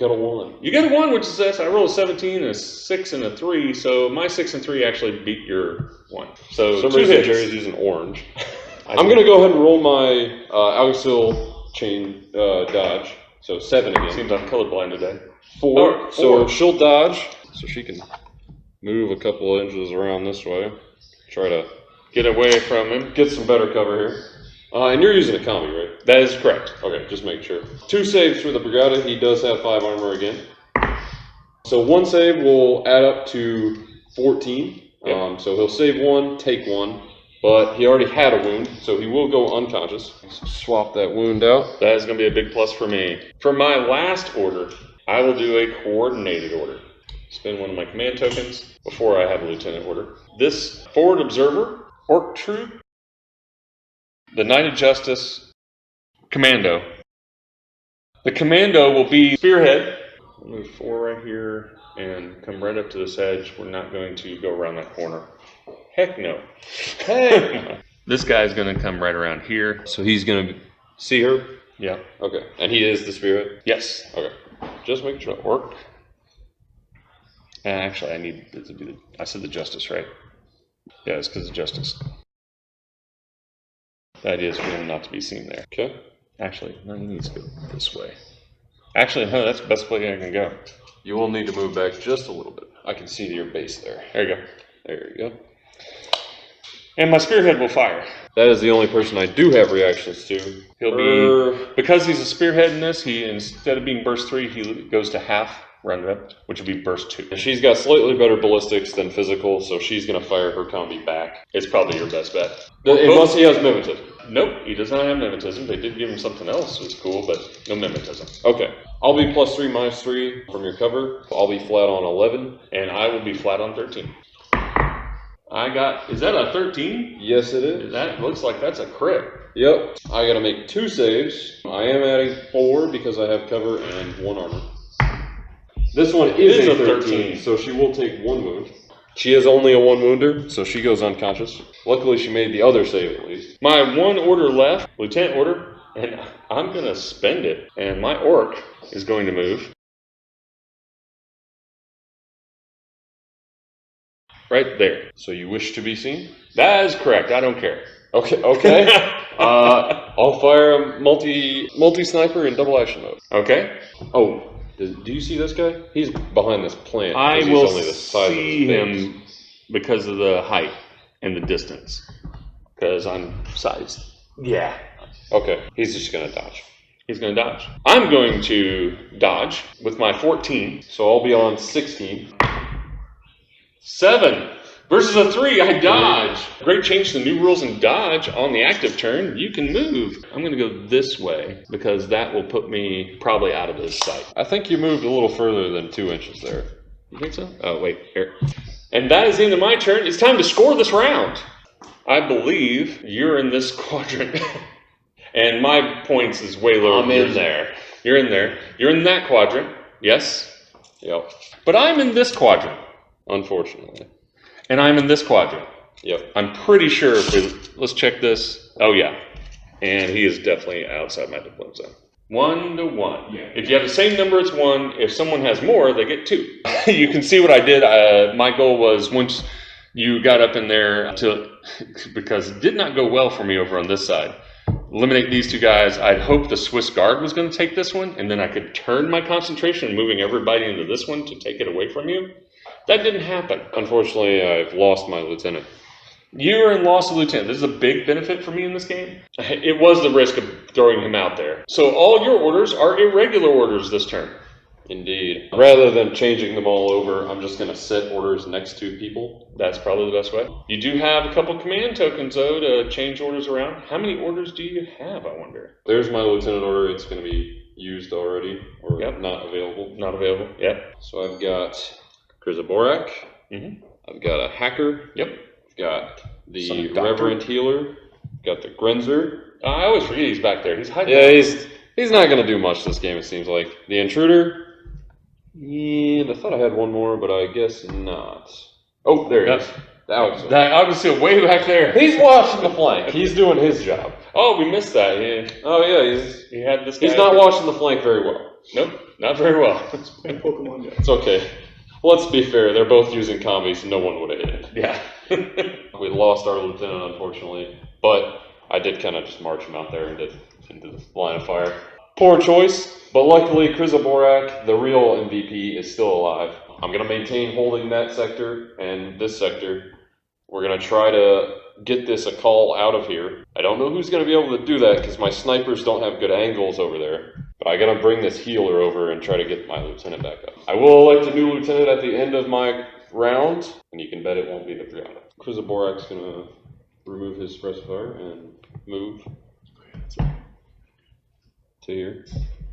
Got a 1. You got a 1, which is this. I rolled a 17, a 6, and a 3. So my 6 and 3 actually beat your 1. So some 2 reason hits. Jerry's using orange. I'm going to go ahead and roll my Auxil chain dodge. So 7 again. Seems I'm colorblind today. 4. So she'll dodge. So she can move a couple of inches around this way. Try to get away from him. Get some better cover here. And you're using a combi, right? That is correct. Okay, just make sure. 2 saves for the Brigada. He does have 5 armor again. So 1 save will add up to 14. Yep. So he'll save 1, take 1. But he already had a wound, so he will go unconscious. Swap that wound out. That is going to be a big plus for me. For my last order, I will do a coordinated order. Spend 1 of my command tokens before I have a lieutenant order. This forward observer, orc troop, the Knight of Justice, Commando. The Commando will be spearhead. I'll move 4 right here and come right up to this edge. We're not going to go around that corner. Heck no. Hey! This guy's going to come right around here. So he's going to See her? Yeah. Okay. And he is the spearhead? Yes. Okay. Just making sure. Orc. And actually, I need it to be the. I said the justice, right? Yeah, it's because of justice. The idea is for him not to be seen there. Okay. Actually, no, he needs to go this way. Actually, no, that's the best way I can go. You will need to move back just a little bit. I can see your base there. There you go. There you go. And my spearhead will fire. That is the only person I do have reactions to. He'll be, because he's a spearhead in this, he, instead of being burst 3, he goes to half roundabout, which would be burst 2. And she's got slightly better ballistics than physical, so she's going to fire her combi back. It's probably your best bet. Unless he has mimetism. Nope, he does not have mimetism. They did give him something else that was cool, but no mimetism. Okay. I'll be +3, -3 from your cover. I'll be flat on 11. And I will be flat on 13. Is that a 13? Yes, it is. That looks like that's a crit. Yep. I got to make 2 saves. I am adding 4 because I have cover and 1 armor. This one is a 13, so she will take 1 wound. She is only a 1 wounder, so she goes unconscious. Luckily, she made the other save at least. My 1 order left, Lieutenant order, and I'm going to spend it. And my orc is going to move. Right there. So you wish to be seen? That is correct. I don't care. Okay. Okay. I'll fire a multi-sniper in double action mode. Okay. Oh. Do you see this guy? He's behind this plant. I he's will only the size see of his him because of the height and the distance. Because I'm sized. Yeah. Okay, he's just going to dodge. He's going to dodge. I'm going to dodge with my 14. So I'll be on 16. 7 versus a 3. I dodge. Great change to the new rules in dodge. On the active turn, you can move. I'm going to go this way because that will put me probably out of his sight. I think you moved a little further than 2 inches there. You think so? Oh, wait. Here. And that is the end of my turn. It's time to score this round. I believe you're in this quadrant. And my points is way lower. I'm in there. You're in there. You're in that quadrant. Yes? Yep. But I'm in this quadrant. Unfortunately. And I'm in this quadrant. Yep. I'm pretty sure let's check this. Oh, yeah. And he is definitely outside my deployment zone. 1 to 1. Yeah. If you have the same number, it's 1. If someone has more, they get 2. You can see what I did. My goal was once you got up in there because it did not go well for me over on this side. Eliminate these 2 guys. I'd hoped the Swiss Guard was going to take this one, and then I could turn my concentration, moving everybody into this one to take it away from you. That didn't happen. Unfortunately, I've lost my lieutenant. You're in loss of lieutenant. This is a big benefit for me in this game. It was the risk of throwing him out there. So all your orders are irregular orders this turn. Indeed. Rather than changing them all over, I'm just going to set orders next to people. That's probably the best way. You do have a couple command tokens, though, to change orders around. How many orders do you have, I wonder? There's my lieutenant order. It's going to be used already, or not available. Not available, yep. So I've got Krizaborak. Mm-hmm. I've got a hacker. Yep. I've got the Reverend Healer. Got the Grenzer. I always forget he's back there. He's hiding. Yeah, he's not going to do much this game, it seems like. The Intruder. And I thought I had one more, but I guess not. Oh, there he is. I was still way back there. He's watching the flank. He's doing his job. Oh, we missed that. Yeah. Oh, yeah. He had this guy. He's not watching the flank very well. Nope, not very well. Pokemon guy. It's okay. Let's be fair. They're both using combis, so no one would have hit it. Yeah. We lost our lieutenant, unfortunately. But I did kind of just march him out there into the line of fire. Poor choice. But luckily, Krizaborak, the real MVP, is still alive. I'm going to maintain holding that sector and this sector. We're going to try to get this a call out of here. I don't know who's going to be able to do that because my snipers don't have good angles over there. But I got to bring this healer over and try to get my lieutenant back up. I will elect a new lieutenant at the end of my round, and you can bet it won't be the Brianna. Krizaborak's going to remove his specifier and move to here.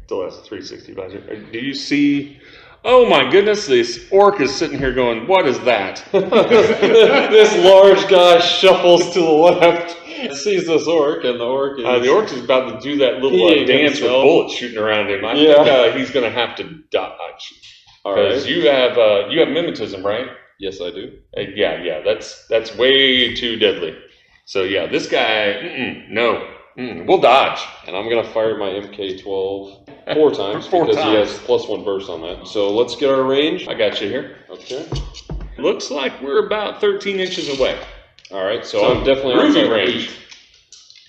Still has a 360 visor. Do you see? Oh my goodness, this orc is sitting here going, what is that? This large guy shuffles to the left, sees this orc, and the orc is... the orc is about to do that little dance with bullets shooting around him. I think he's going to have to dodge. Because you have mimetism, right? Yes, I do. Yeah, that's way too deadly. So yeah, this guy, no. We'll dodge. And I'm going to fire my MK12 4 times Four because he times. has +1 burst on that. So let's get our range. I got you here. Okay. Looks like we're about 13 inches away. All right, so I'm definitely Ruby outside range.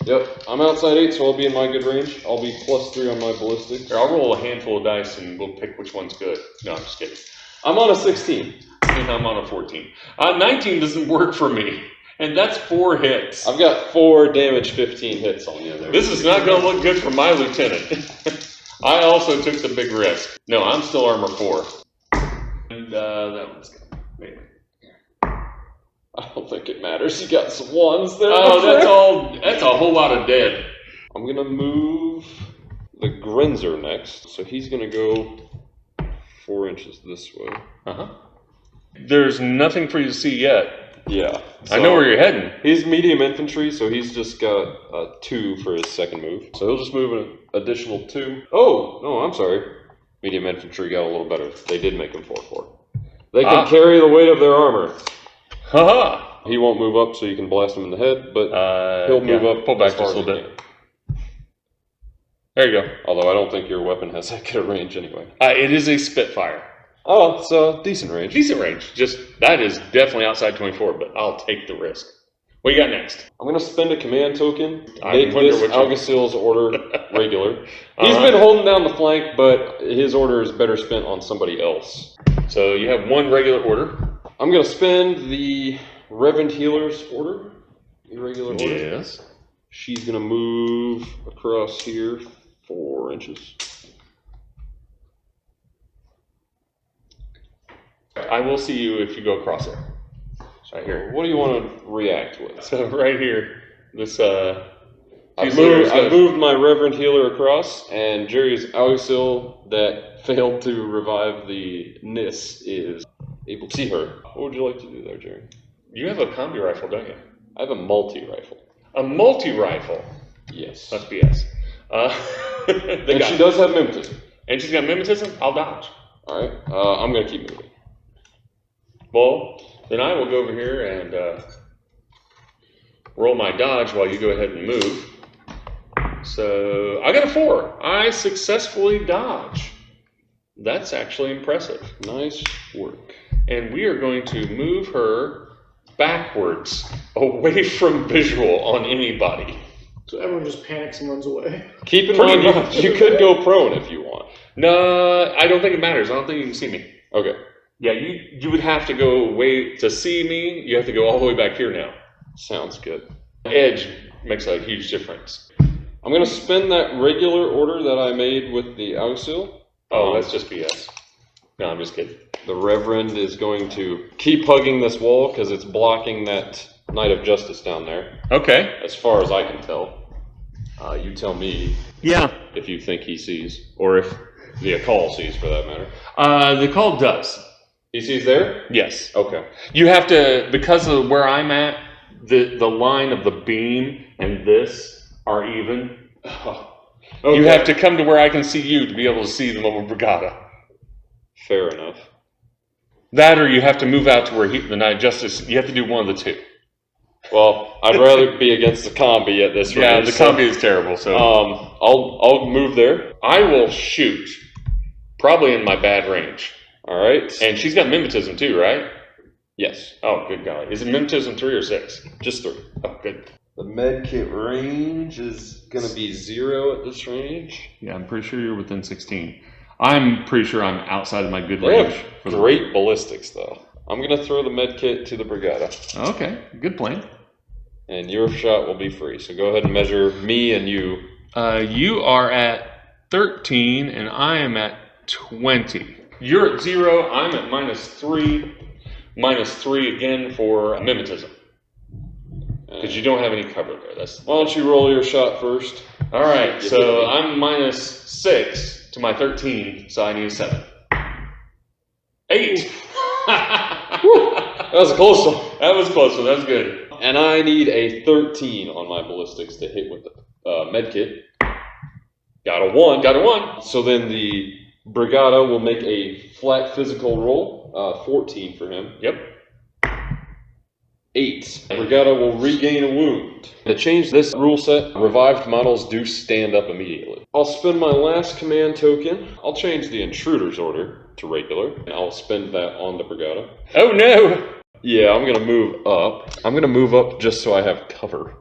8. Yep, I'm outside 8, so I'll be in my good range. I'll be +3 on my ballistic. Here, I'll roll a handful of dice and we'll pick which one's good. No, I'm just kidding. I'm on a 16. And I'm on a 14. 19 doesn't work for me. And that's 4 hits. I've got 4 damage, 15 hits on you there. This is not going to look good for my lieutenant. I also took the big risk. No, I'm still armor 4. And that one's good. Maybe. I don't think it matters. You got some 1s there. Oh, that's a whole lot of dead. I'm going to move the Grenzer next. So he's going to go 4 inches this way. Uh-huh. There's nothing for you to see yet. Yeah. I know where you're heading. He's medium infantry, so he's just got a 2 for his second move. So he'll just move an additional 2. Oh, no, I'm sorry. Medium infantry got a little better. They did make him 4/4. They can carry the weight of their armor. Haha. He won't move up, so you can blast him in the head, but he'll move up. Pull back as far just a as little he bit. can. There you go. Although I don't think your weapon has that good a range anyway. It is a Spitfire. Oh, it's a decent range. Decent range. That is definitely outside 24, but I'll take the risk. What you got next? I'm going to spend a command token. I Make wonder this what you- Alguacil's order regular. He's been holding down the flank, but his order is better spent on somebody else. So you have 1 regular order. I'm going to spend the Reverend Healer's order. Irregular order. Yes. She's going to move across here 4 inches. I will see you if you go across it. Right here. What do you want to react with? So right here, this I moved my Reverend Healer across, and Jerry's Alguacil that failed to revive the Nis is able to see her. What would you like to do there, Jerry? You have a combi rifle, don't you? I have a multi-rifle. A multi-rifle. Yes. That's BS. And she does have mimetism. And she's got mimetism? I'll dodge. Alright, I'm going to keep moving. Well, then I will go over here and roll my dodge while you go ahead and move. So I got a 4. I successfully dodge. That's actually impressive. Nice work. And we are going to move her backwards, away from visual on anybody. So everyone just panics and runs away. Keep in Pretty mind, much. you could go prone if you want. No, I don't think it matters. I don't think you can see me. Okay. Yeah, you would have to go away to see me. You have to go all the way back here now. Sounds good. Edge makes a huge difference. I'm going to spend that regular order that I made with the Alguacil. Oh, that's just BS. No, I'm just kidding. The Reverend is going to keep hugging this wall because it's blocking that Knight of Justice down there, Okay. as far as I can tell. You tell me Yeah. if you think he sees, or if the Akal sees for that matter. The call does. He sees there? Yes. Okay. You have to, because of where I'm at, the line of the beam and this are even. Okay. You have to come to where I can see you to be able to see the Mobile Brigada. Fair enough. That, or you have to move out to where the Knight of Justice. You have to do one of the two. Well, I'd rather be against the combi at this Yeah, range. the combi is terrible. So I'll move there. I will shoot, probably in my bad range. All right. And she's got mimetism too, right? Yes, Oh, good golly. Is it mimetism 3 or 6? just 3. Oh, good. The medkit range is going to be 0 at this range. Yeah, I'm pretty sure you're within 16. I'm pretty sure I'm outside of my good They range. have great ballistics, though. I'm going to throw the medkit to the Brigada, Okay, good plan. and your shot will be free. So go ahead and measure me and you. You are at 13, and I am at 20. You're at 0, I'm at -3. -3 again for mimetism. Because you don't have any cover there. Why don't you roll your shot first? All right, You so hit me. I'm -6 to my 13, so I need a 7. 8. That was a close one. That was close, so that was good. And I need a 13 on my ballistics to hit with the medkit. Got a 1. Got a 1. So then the Brigada will make a flat physical roll. 14 for him. Yep. 8. Brigada will regain a wound. To change this rule set, revived models do stand up immediately. I'll spend my last command token. I'll change the intruder's order to regular, and I'll spend that on the Brigada. Oh no! Yeah, I'm gonna move up. I'm gonna move up just so I have cover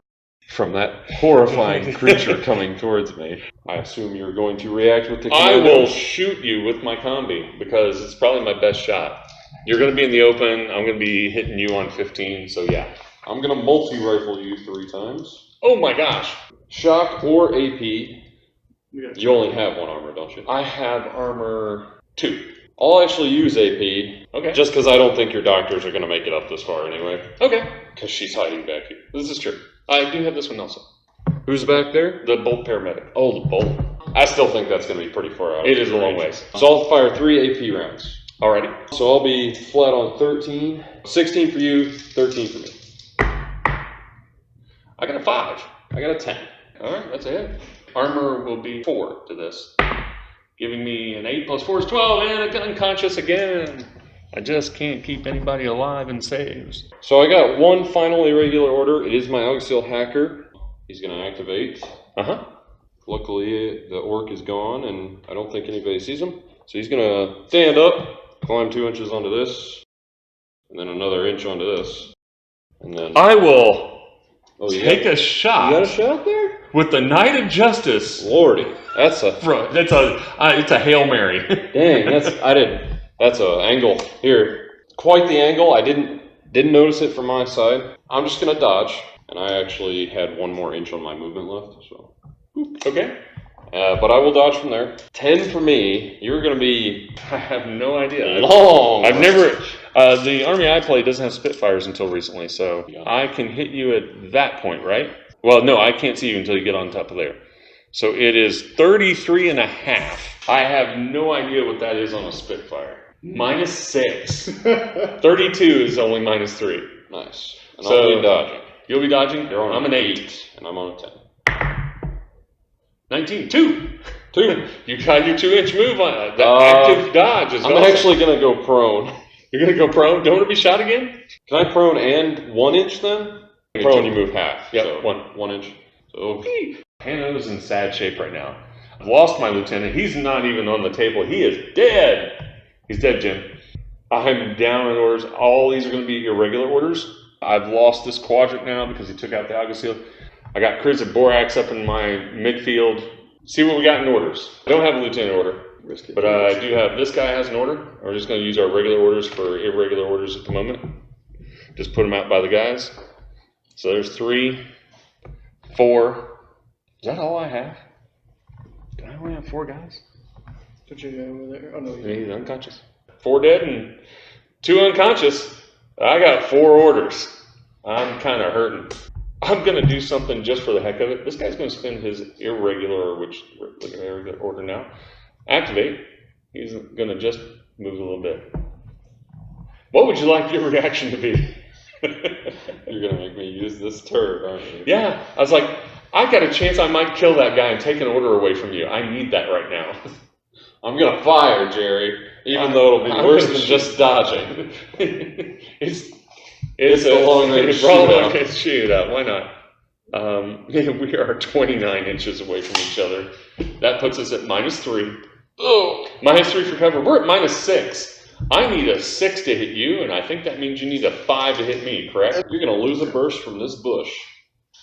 from that horrifying creature coming towards me. I assume you're going to react with the I commando. will shoot you with my combi because it's probably my best shot. You're going to be in the open. I'm going to be hitting you on 15, so yeah. I'm gonna multi-rifle you 3 times. Oh my gosh. Shock or AP. You only have 1 armor, don't you? I have armor 2. I'll actually use AP. Okay. Just because I don't think your doctors are gonna make it up this far anyway. Okay. Because she's hiding back here. This is true. I do have this one also. Who's back there? The bolt paramedic. Oh, the bolt. I still think that's gonna be pretty far out. It is a long ways. So I'll fire 3 AP rounds. Alrighty. So I'll be flat on 13. 16 for you, 13 for me. I got a 5. I got a 10. Alright, that's a hit. Armor will be 4 to this. Giving me an 8 plus 4 is 12 and a unconscious again. I just can't keep anybody alive in saves. So I got 1 final irregular order. It is my Auxil hacker. He's gonna activate. Uh-huh. Luckily, the orc is gone, and I don't think anybody sees him. So he's gonna stand up, climb 2 inches onto this, and then another inch onto this, and then I will take a shot. You got a shot there? With the Knight of Justice. Lordy, that's a it's a Hail Mary. dang. That's a angle here. Quite the angle. I didn't notice it from my side. I'm just gonna dodge, and I actually had 1 more inch on my movement left. So Okay. but I will dodge from there. 10 for me. You're gonna be I have no idea. long. I've never. The army I play doesn't have Spitfires until recently, so I can hit you at that point, right? Well, no, I can't see you until you get on top of there. So it is 33 and a half. I have no idea what that is on a Spitfire. -6. 32 is only -3. Nice. And So- I'll be dodging. You'll be dodging? You're on I'm an 8. and I'm on a 10. 19. 2. 2. You got your 2-inch move on the active dodge as I'm well. actually gonna go prone. You're going to go prone? Don't want to be shot again? Can I prone and 1 inch then? Prone, you move half. Yep, so 1 inch. So Pano's in sad shape right now. I've lost my lieutenant. He's not even on the table. He is dead. He's dead, Jim. I'm down in orders. All these are going to be irregular orders. I've lost this quadrant now because he took out the August. I got Kriz and Borax up in my midfield. See what we got in orders. I don't have a lieutenant order, but I do have this guy has an order. We're just going to use our regular orders for irregular orders at the moment. Just put them out by the guys. So there's 3, 4. Is that all I have? Do I only have 4 guys? Put your guy over there. Oh no, He's unconscious. 4 dead and 2 unconscious. I got 4 orders. I'm kind of hurting. I'm going to do something just for the heck of it. This guy's going to spend his irregular order now. Activate. He's going to just move a little bit. What would you like your reaction to be? you're gonna make me use this turret, aren't you? Yeah. I was like, I got a chance I might kill that guy and take an order away from you. I need that right now. I'm gonna fire, Jerry, even though it'll be worse than just dodging. It's a long-range shootout. Why not? We are 29 inches away from each other. That puts us at -3. Oh, -3 for cover. We're at -6. I need a 6 to hit you, and I think that means you need a 5 to hit me, correct? You're gonna lose a burst from this bush.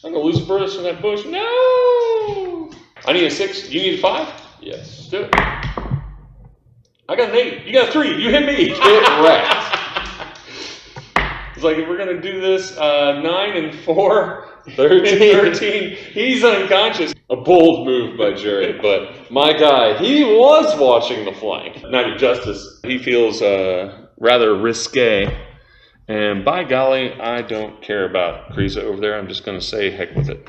I'm gonna lose a burst from that bush. No! I need a 6. You need a 5? Yes. Let's do it. I got an 8. You got a 3. You hit me. Get wrecked. It's like, if we're going to do this 9 and 4, 13. He's unconscious. A bold move by Jerry, but my guy, he was watching the flank. Knight of Justice. He feels rather risque. And by golly, I don't care about Kriza over there. I'm just going to say heck with it.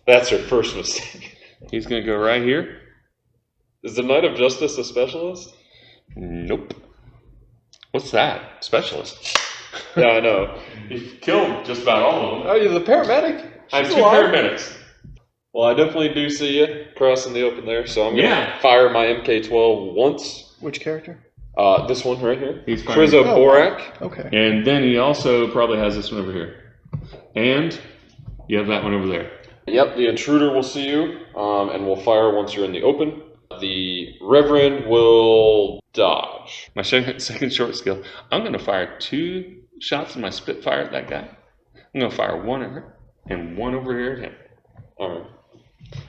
That's her first mistake. He's going to go right here. Is the Knight of Justice a specialist? Nope. What's that? Specialist. Yeah, I know. He killed just about all of them. Oh, you're the paramedic? I have She's 2 alive. paramedics. Well, I definitely do see you crossing the open there, so I'm going to Yeah. fire my MK-12 once. Which character? This one right here. He's firing. Borak. Okay. And then he also probably has this one over here. And you have that one over there. Yep, the intruder will see you and will fire once you're in the open. The Reverend will dodge. My second short skill. I'm going to fire 2 shots of my Spitfire at that guy. I'm going to fire 1 at her and 1 over here at him. Alright.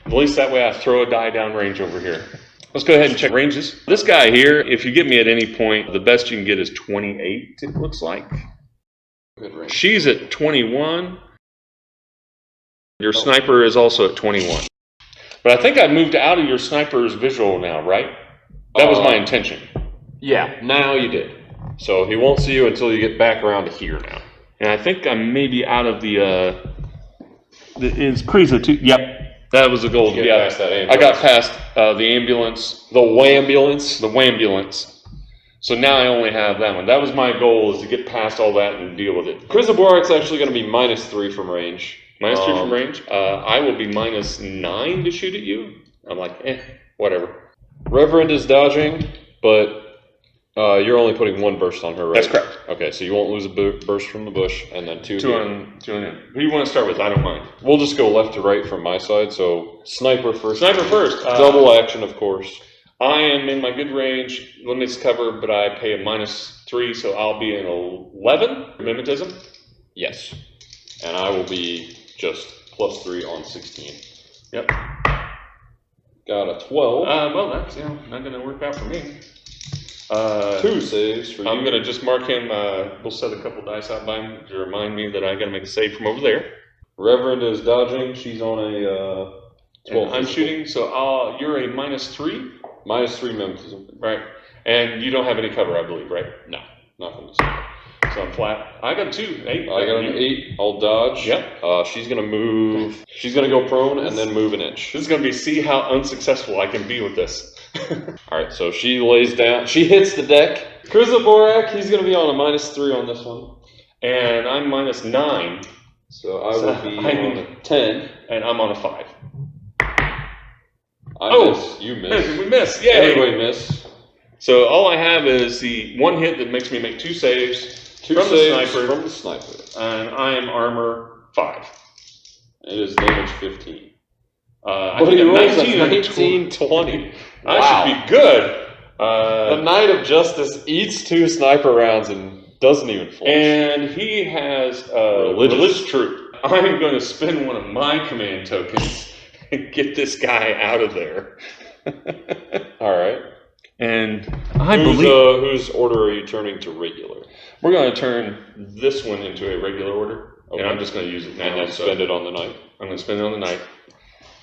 At least that way I throw a die down range over here. Let's go ahead and check ranges. This guy here, if you get me at any point, the best you can get is 28, it looks like. Good range. She's at 21. Your sniper is also at 21. But I think I moved out of your sniper's visual now, right? That was my intention. Yeah, now you did. So he won't see you until you get back around to here now. And I think I'm maybe out of the is Kriza too? Yep. That was the goal. Get Yeah, past that I ambulance. got past the ambulance. The wambulance. The wambulance. So now I only have that one. That was my goal, is to get past all that and deal with it. Borak's actually going to be -3 from range. -3 from range. I will be -9 to shoot at you. I'm like, whatever. Reverend is dodging, but you're only putting 1 burst on her, right? That's correct. Okay, so you won't lose a burst from the bush, and then 2 Two here. on him. Who do you want to start with? I don't mind. We'll just go left to right from my side, so sniper first. Sniper first. Double action, of course. I am in my good range, limits cover, but I pay a -3, so I'll be in 11. Mimetism. Yes. And I will be just +3 on 16. Yep. Got a 12. Well, that's not going to work out for me. 2 saves for you. I'm going to just mark him. We'll set a couple dice out by him to remind me that I got to make a save from over there. Reverend is dodging. She's on a 12. I'm shooting, so you're a -3. -3 mimetism. Right. And you don't have any cover, I believe, right? No, not from the side. So I'm flat. I got 2. 8. I got an 8. I'll dodge. Yep. She's going to move. She's going to go prone and then move an inch. This is going to be see how unsuccessful I can be with this. Alright, so she lays down. She hits the deck. Borak, he's going to be on a -3 on this one. And I'm -9. So I will be on a 10. And I'm on a 5. I miss. You miss. We miss. Yay! Everybody miss. So all I have is the 1 hit that makes me make 2 saves. 2 from saves the from the sniper. And I am armor 5. It is damage 15. I think a 19 and 19, 20. I Wow. should be good. The Knight of Justice eats 2 sniper rounds and doesn't even flinch. And he has religious troop. I'm going to spend one of my command tokens and get this guy out of there. Alright. And I believe whose order are you turning to regular? we're going to turn this one into a regular order. Okay. And I'm just going to use it now. And then spend it on the knight. I'm going to spend it on the knight.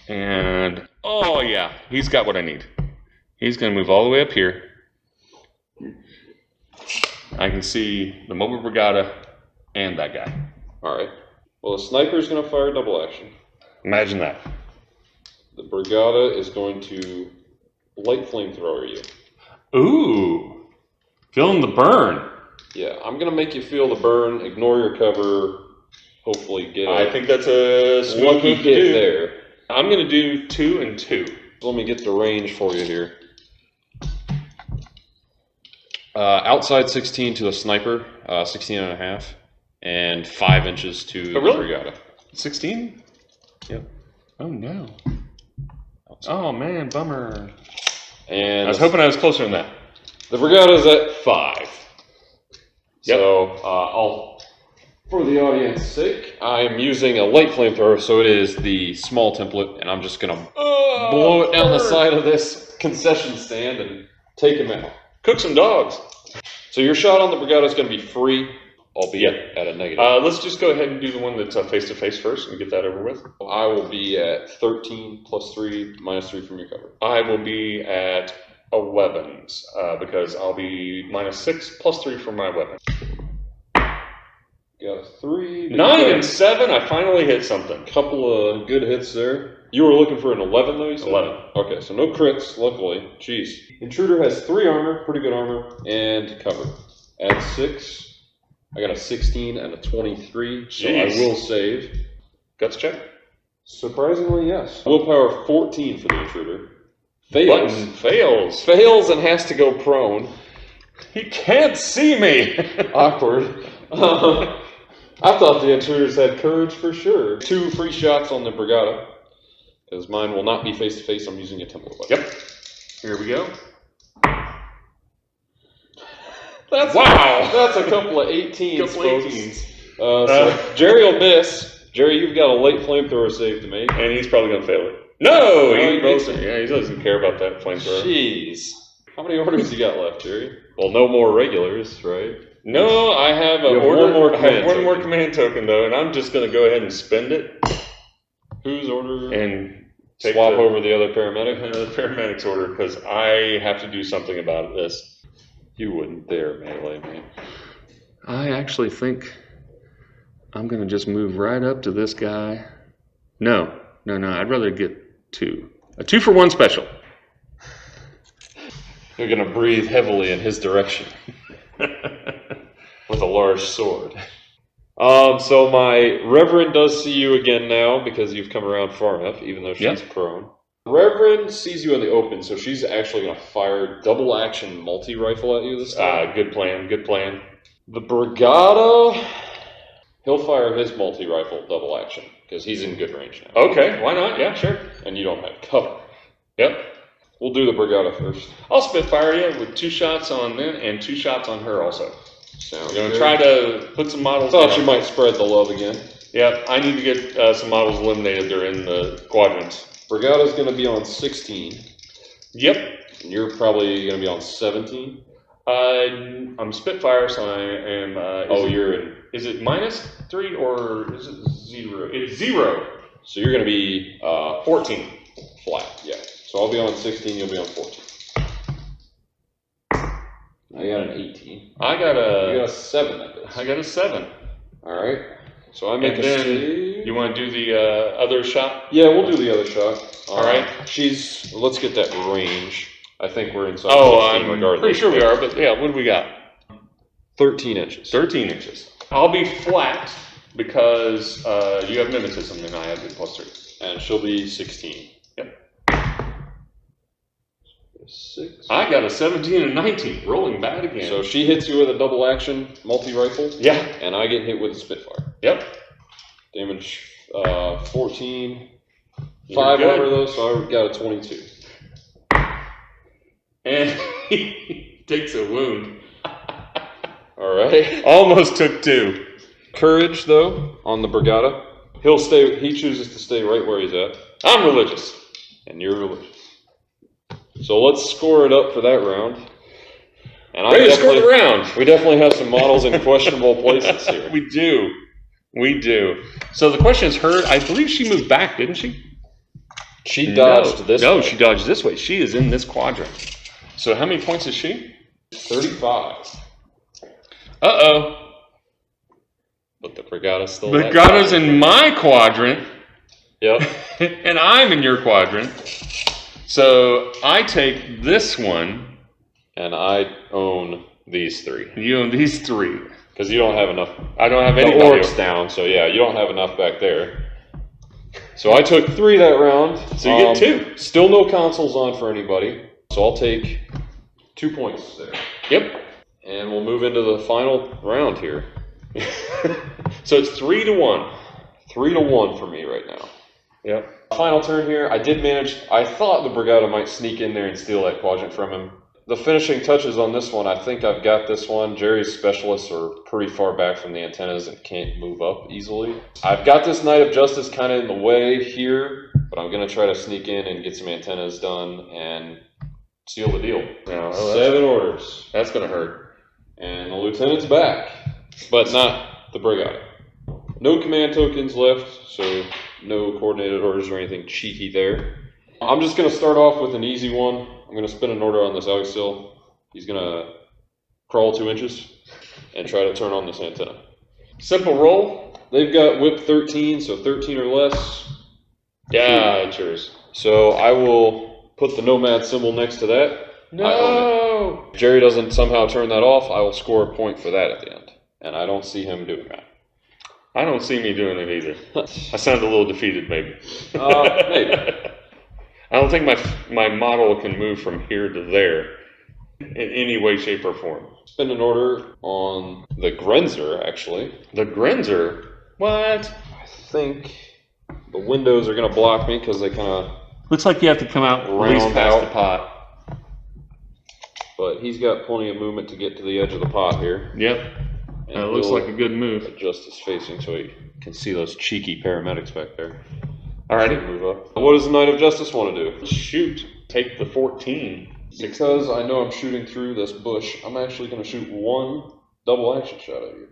And, oh yeah, he's got what I need. He's going to move all the way up here. I can see the Mobile Brigada and that guy. Alright. Well, the sniper's going to fire double action. Imagine that. The Brigada is going to light flamethrower you. Ooh. Feeling the burn. Yeah, I'm going to make you feel the burn, ignore your cover, hopefully get I think that's a smooth lucky move to hit do. there. I'm going to do 2 and 2. Let me get the range for you here. Outside 16 to the sniper, 16 and a half, and 5 inches to the Brigada. 16? Yep. Oh no. Oh man, bummer. And I was hoping I was closer than that. the Brigada's at 5. Yep. So, for the audience's sake, I'm using a light flamethrower, so it is the small template, and I'm just going to blow it down the side of this concession stand and take him out. Cook some dogs. So your shot on the Brigada is going to be free, albeit at a negative. Let's just go ahead and do the one that's face-to-face first and get that over with. I will be at 13 plus 3 minus 3 from your cover. I will be at 11s because I'll be -6 plus 3 for my weapon. Got a 3. 9 and 7, I finally hit something. Couple of good hits there. You were looking for an 11 though, you said? 11. Okay, so no crits, luckily. Jeez. Intruder has 3 armor, pretty good armor, and cover. Add 6. I got a 16 and a 23, so Jeez. I will save. Guts check. Surprisingly, yes. Willpower 14 for the intruder. Fails. Button fails. Fails and has to go prone. He can't see me! Awkward. I thought the intruders had courage for sure. 2 free shots on the Brigada, because mine will not be face-to-face. I'm using a temple weapon. Yep. Here we go. Wow! That's a couple of 18s, Couple folks. 18s. So Jerry will miss. Jerry, you've got a late flamethrower save to make. And he's probably going to fail it. No! he makes it. Yeah, he doesn't care about that flamethrower. Jeez. How many orders you got left, Jerry? Well, no more regulars, right? No, I have You have one more command token. token, though, and I'm just going to go ahead and spend it. Whose order? And take swap over the other paramedic? The paramedic's order, because I have to do something about this. You wouldn't dare melee me. I actually think I'm going to just move right up to this guy. No. I'd rather get 2. A 2-for-1 special. You're going to breathe heavily in his direction. With a large sword. So my Reverend does see you again now because you've come around far enough, even though she's prone. Reverend sees you in the open, so she's actually going to fire double action multi-rifle at you this time. Good plan. The Brigada, he'll fire his multi-rifle double action because he's in good range now. Okay, why not? Yeah, sure. And you don't have cover. Yep. We'll do the Brigada first. I'll Spitfire you with 2 shots on them and 2 shots on her also. Sounds I'm going to good. try to put some models Thought down. you might spread the love again. Yeah, I need to get some models eliminated. They're in the quadrants. Brigada's going to be on 16. Yep. And you're probably going to be on 17. I'm Spitfire, so I am. You're in. Is it -3 or is it 0? It's 0. So you're going to be 14. flat. Yeah. So I'll be on 16. You'll be on 14. I got an 18. I got You got a. a 7. That is. I got a 7. All right. So I make And a then save. you want to do the other shot? Yeah, we'll do the other shot. All right. Let's get that range. I think we're inside 16 I'm regardless. pretty sure we are, but yeah, what do we got? 13 inches. 13 inches. I'll be flat because you have mimetism and I have the +3. And she'll be 16. Yep. 6. I got a 17 and 19, rolling bad again. So she hits you with a double action multi-rifle. Yeah. And I get hit with a Spitfire. Yep. Damage 14. You're 5 good. over though, so I got a 22. And he takes a wound. Alright. Almost took 2. Courage though, on the Brigada. He chooses to stay right where he's at. I'm religious. And you're religious. So let's score it up for that round. And Ready to score the round. We definitely have some models in questionable places here. We do. So the question is her, I believe she moved back, didn't she? She dodged this No, way. she dodged this way. She is in this quadrant. So how many points is she? 35. Uh-oh. But the Brigada's still The Brigada's in my quadrant. Yep. And I'm in your quadrant. So I take this one. And I own these 3. You own these 3. Because you don't have enough. I don't have The any orcs down, so yeah, you don't have enough back there. So I took 3 that round. So you get 2. Still no consoles on for anybody. So I'll take 2 points there. Yep. And we'll move into the final round here. So it's 3-1. 3-1 for me right now. Yep. Final turn here. I thought the Brigada might sneak in there and steal that quadrant from him. The finishing touches on this one, I think I've got this one. Jerry's specialists are pretty far back from the antennas and can't move up easily. I've got this Knight of Justice kind of in the way here, but I'm going to try to sneak in and get some antennas done and seal the deal. No, 7 orders. that's going to hurt. And the lieutenant's back, but not the Brigada. No command tokens left, so no coordinated orders or anything cheeky there. I'm just going to start off with an easy one. I'm going to spin an order on this Alexil. He's going to crawl 2 inches and try to turn on this antenna. Simple roll. They've got whip 13, so 13 or less. Yeah, it's yours. So I will put the Nomad symbol next to that. No. If Jerry doesn't somehow turn that off, I will score a point for that at the end. And I don't see him doing that. I don't see me doing it either. I sound a little defeated, maybe. Maybe. I don't think my model can move from here to there. in any way, shape, or form. Spend an order on the Grenzer, actually. The Grenzer? What? I think the windows are going to block me because they kind of Looks like you have to come out at least round past out. the pot. But he's got plenty of movement to get to the edge of the pot here. Yep. And It looks he'll like a good move. adjust his facing so he can see those cheeky paramedics back there. Alrighty. Move up. What does the Knight of Justice want to do? Shoot. Take the 14. Because I know I'm shooting through this bush, I'm actually going to shoot one double action shot at you.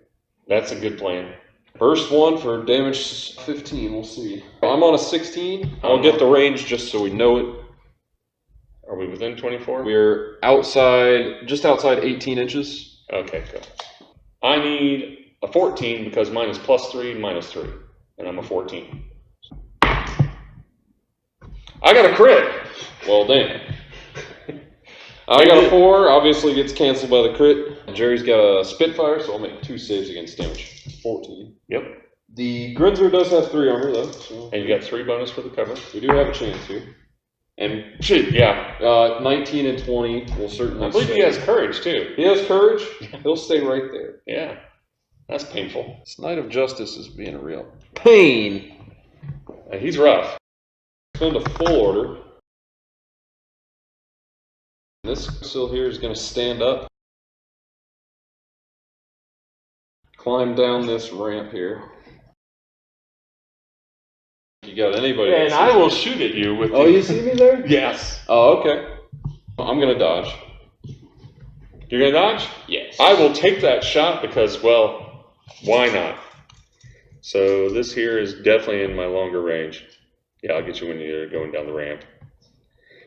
That's a good plan. First one for damage 15, we'll see. I'm on a 16. I'll get the range just so we know it. Are we within 24? We're outside, just outside 18 inches. Okay, good. I need a 14 because mine is +3 and -3. And I'm a 14. I got a crit! Well, damn. I got a 4, obviously gets canceled by the crit. Jerry's got a Spitfire, so I'll make 2 saves against damage. 14. Yep. The Grenzer does have 3 armor, though. So And you got 3 bonus for the cover. we do have a chance here. And Shit, yeah. 19 and 20 will certainly I believe he has courage, too. He has courage. He'll stay right there. Yeah. That's painful. This Knight of Justice is being a real pain. He's rough. Spend a full order. This sill here is going to stand up. Climb down this ramp here. You got anybody? And I will shoot at you with Oh, you see me there? Yes. Oh, okay. I'm going to dodge. You're going to dodge? Yes. I will take that shot because, well, why not? So this here is definitely in my longer range. Yeah, I'll get you when you're going down the ramp.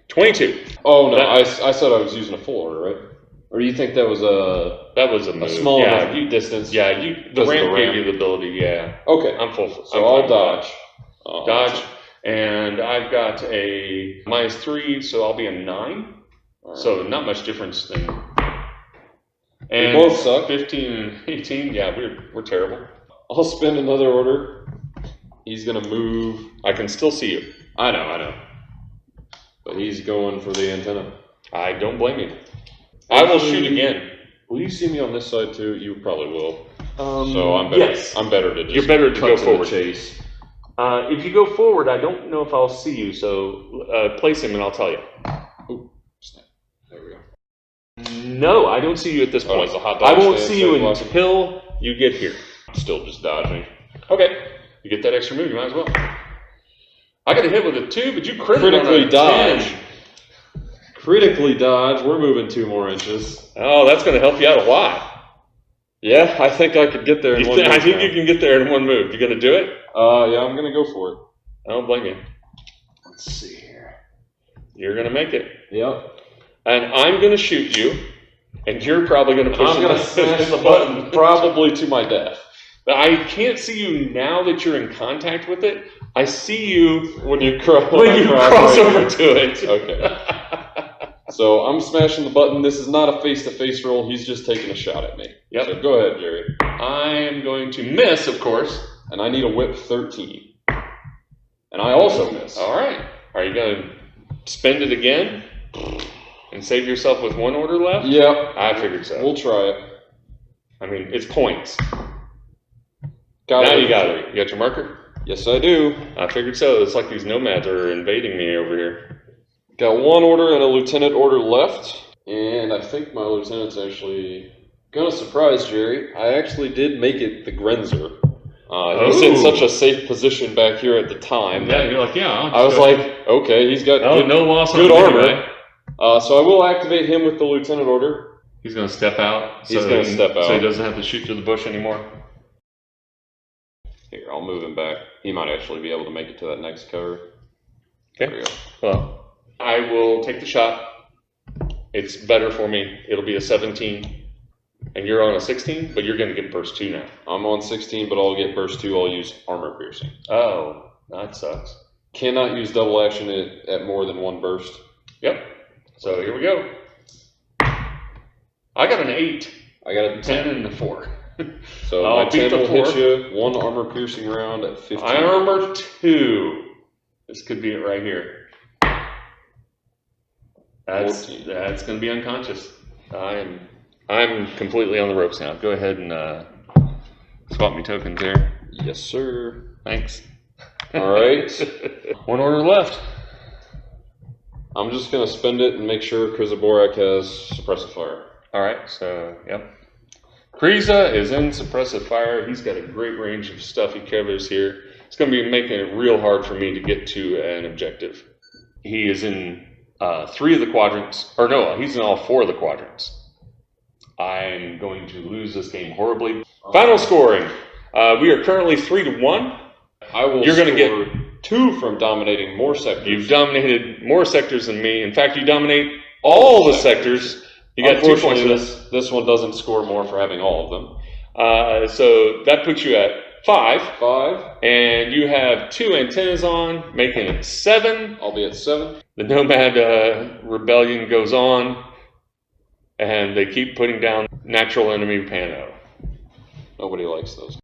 22. Oh, no, I said I was using a full order, right? Or do you think that was a move. small yeah, enough distance? Yeah, the Because of ramp the gave ramp. you the ability, yeah. Okay. I'm full. So I'll dodge. Dodge. And I've got a -3, so I'll be a 9. Right. So not much difference then. We And both suck. 15 and 18, yeah, we're terrible. I'll spend another order. He's going to move. I can still see you. I know. But he's going for the antenna. I don't blame you. I will shoot again. Will you see me on this side too? You probably will. So So I'm better. Yes. I'm better to just You're better to cut go the forward. chase. If you go forward, I don't know if I'll see you, so place him and I'll tell you. Oh, snap. There we go. No, I don't see you at this Oh, point. it's a hot I dodge won't stance, see you so blocking. until you get here. Still just dodging. Okay. You get that extra move, you might as well. I got a hit with a 2, but you critically Critically on a dodge. 10. Critically dodge. We're moving 2 more inches. Oh, that's going to help you out a lot. Yeah, I think I could get there in one move. I think now. you can get there in one move. You going to do it? Yeah, I'm gonna go for it. I don't blame you. Let's see here. You're going to make it. Yep. And I'm going to shoot you, and you're probably going to push I'm gonna smash the the button, probably to my death. But I can't see you now that you're in contact with it. I see you When you cross cross over to it. Okay. So I'm smashing the button. This is not a face-to-face roll. He's just taking a shot at me. Yep. So go ahead, Jerry. I am going to miss, of course. And I need a whip 13. And I also miss. All right. Are you going to spend it again and save yourself with 1 order left? Yep. I figured so. We'll try it. I mean, it's points. Got Now it. you got it. You got your marker? Yes, I do. I figured so. It's like these nomads are invading me over here. Got 1 order and a lieutenant order left. And I think my lieutenant's actually gonna surprise Jerry. I actually did make it the Grenzer. He's in Ooh. such a safe position back here at the time. Yeah, you're like, yeah. I was like, okay, he's got oh, no loss good on him armor. anyway. So I will activate him with the lieutenant order. He's going to step out. He's gonna step out. So he doesn't have to shoot through the bush anymore. Here, I'll move him back. He might actually be able to make it to that next cover. Okay. There we go. Well, I will take the shot. It's better for me. It'll be a 17. And you're on a 16, but you're going to get burst 2 now. I'm on 16, but I'll get burst 2. I'll use armor piercing. Oh, that sucks. Cannot use double action at more than 1 burst. Yep. So here we go. I got an 8. I got a 10 and a 4. So I'll my beat 10 the will 4. hit you. 1 armor piercing round at 15. Armor 2. This could be it right here. That's 14. going to be unconscious. I'm completely on the ropes now. Go ahead and swap me tokens there. Yes, sir. Thanks. All right. One order left. I'm just going to spend it and make sure Krizaborak has Suppressive Fire. All right, so, yep. Kriza is in Suppressive Fire. He's got a great range of stuff he covers here. It's going to be making it real hard for me to get to an objective. He is in 3 of the quadrants. Or no, he's in all 4 of the quadrants. I'm going to lose this game horribly. Final scoring. We are currently 3-1. You're going to get 2 from dominating more sectors. You've dominated more sectors than me. In fact, you dominate all the sectors. You got 2 points for this. This one doesn't score more for having all of them. So that puts you at 5. 5. And you have 2 antennas on, making it 7. I'll be at 7. The Nomad rebellion goes on, and they keep putting down natural enemy Pano. Nobody likes those.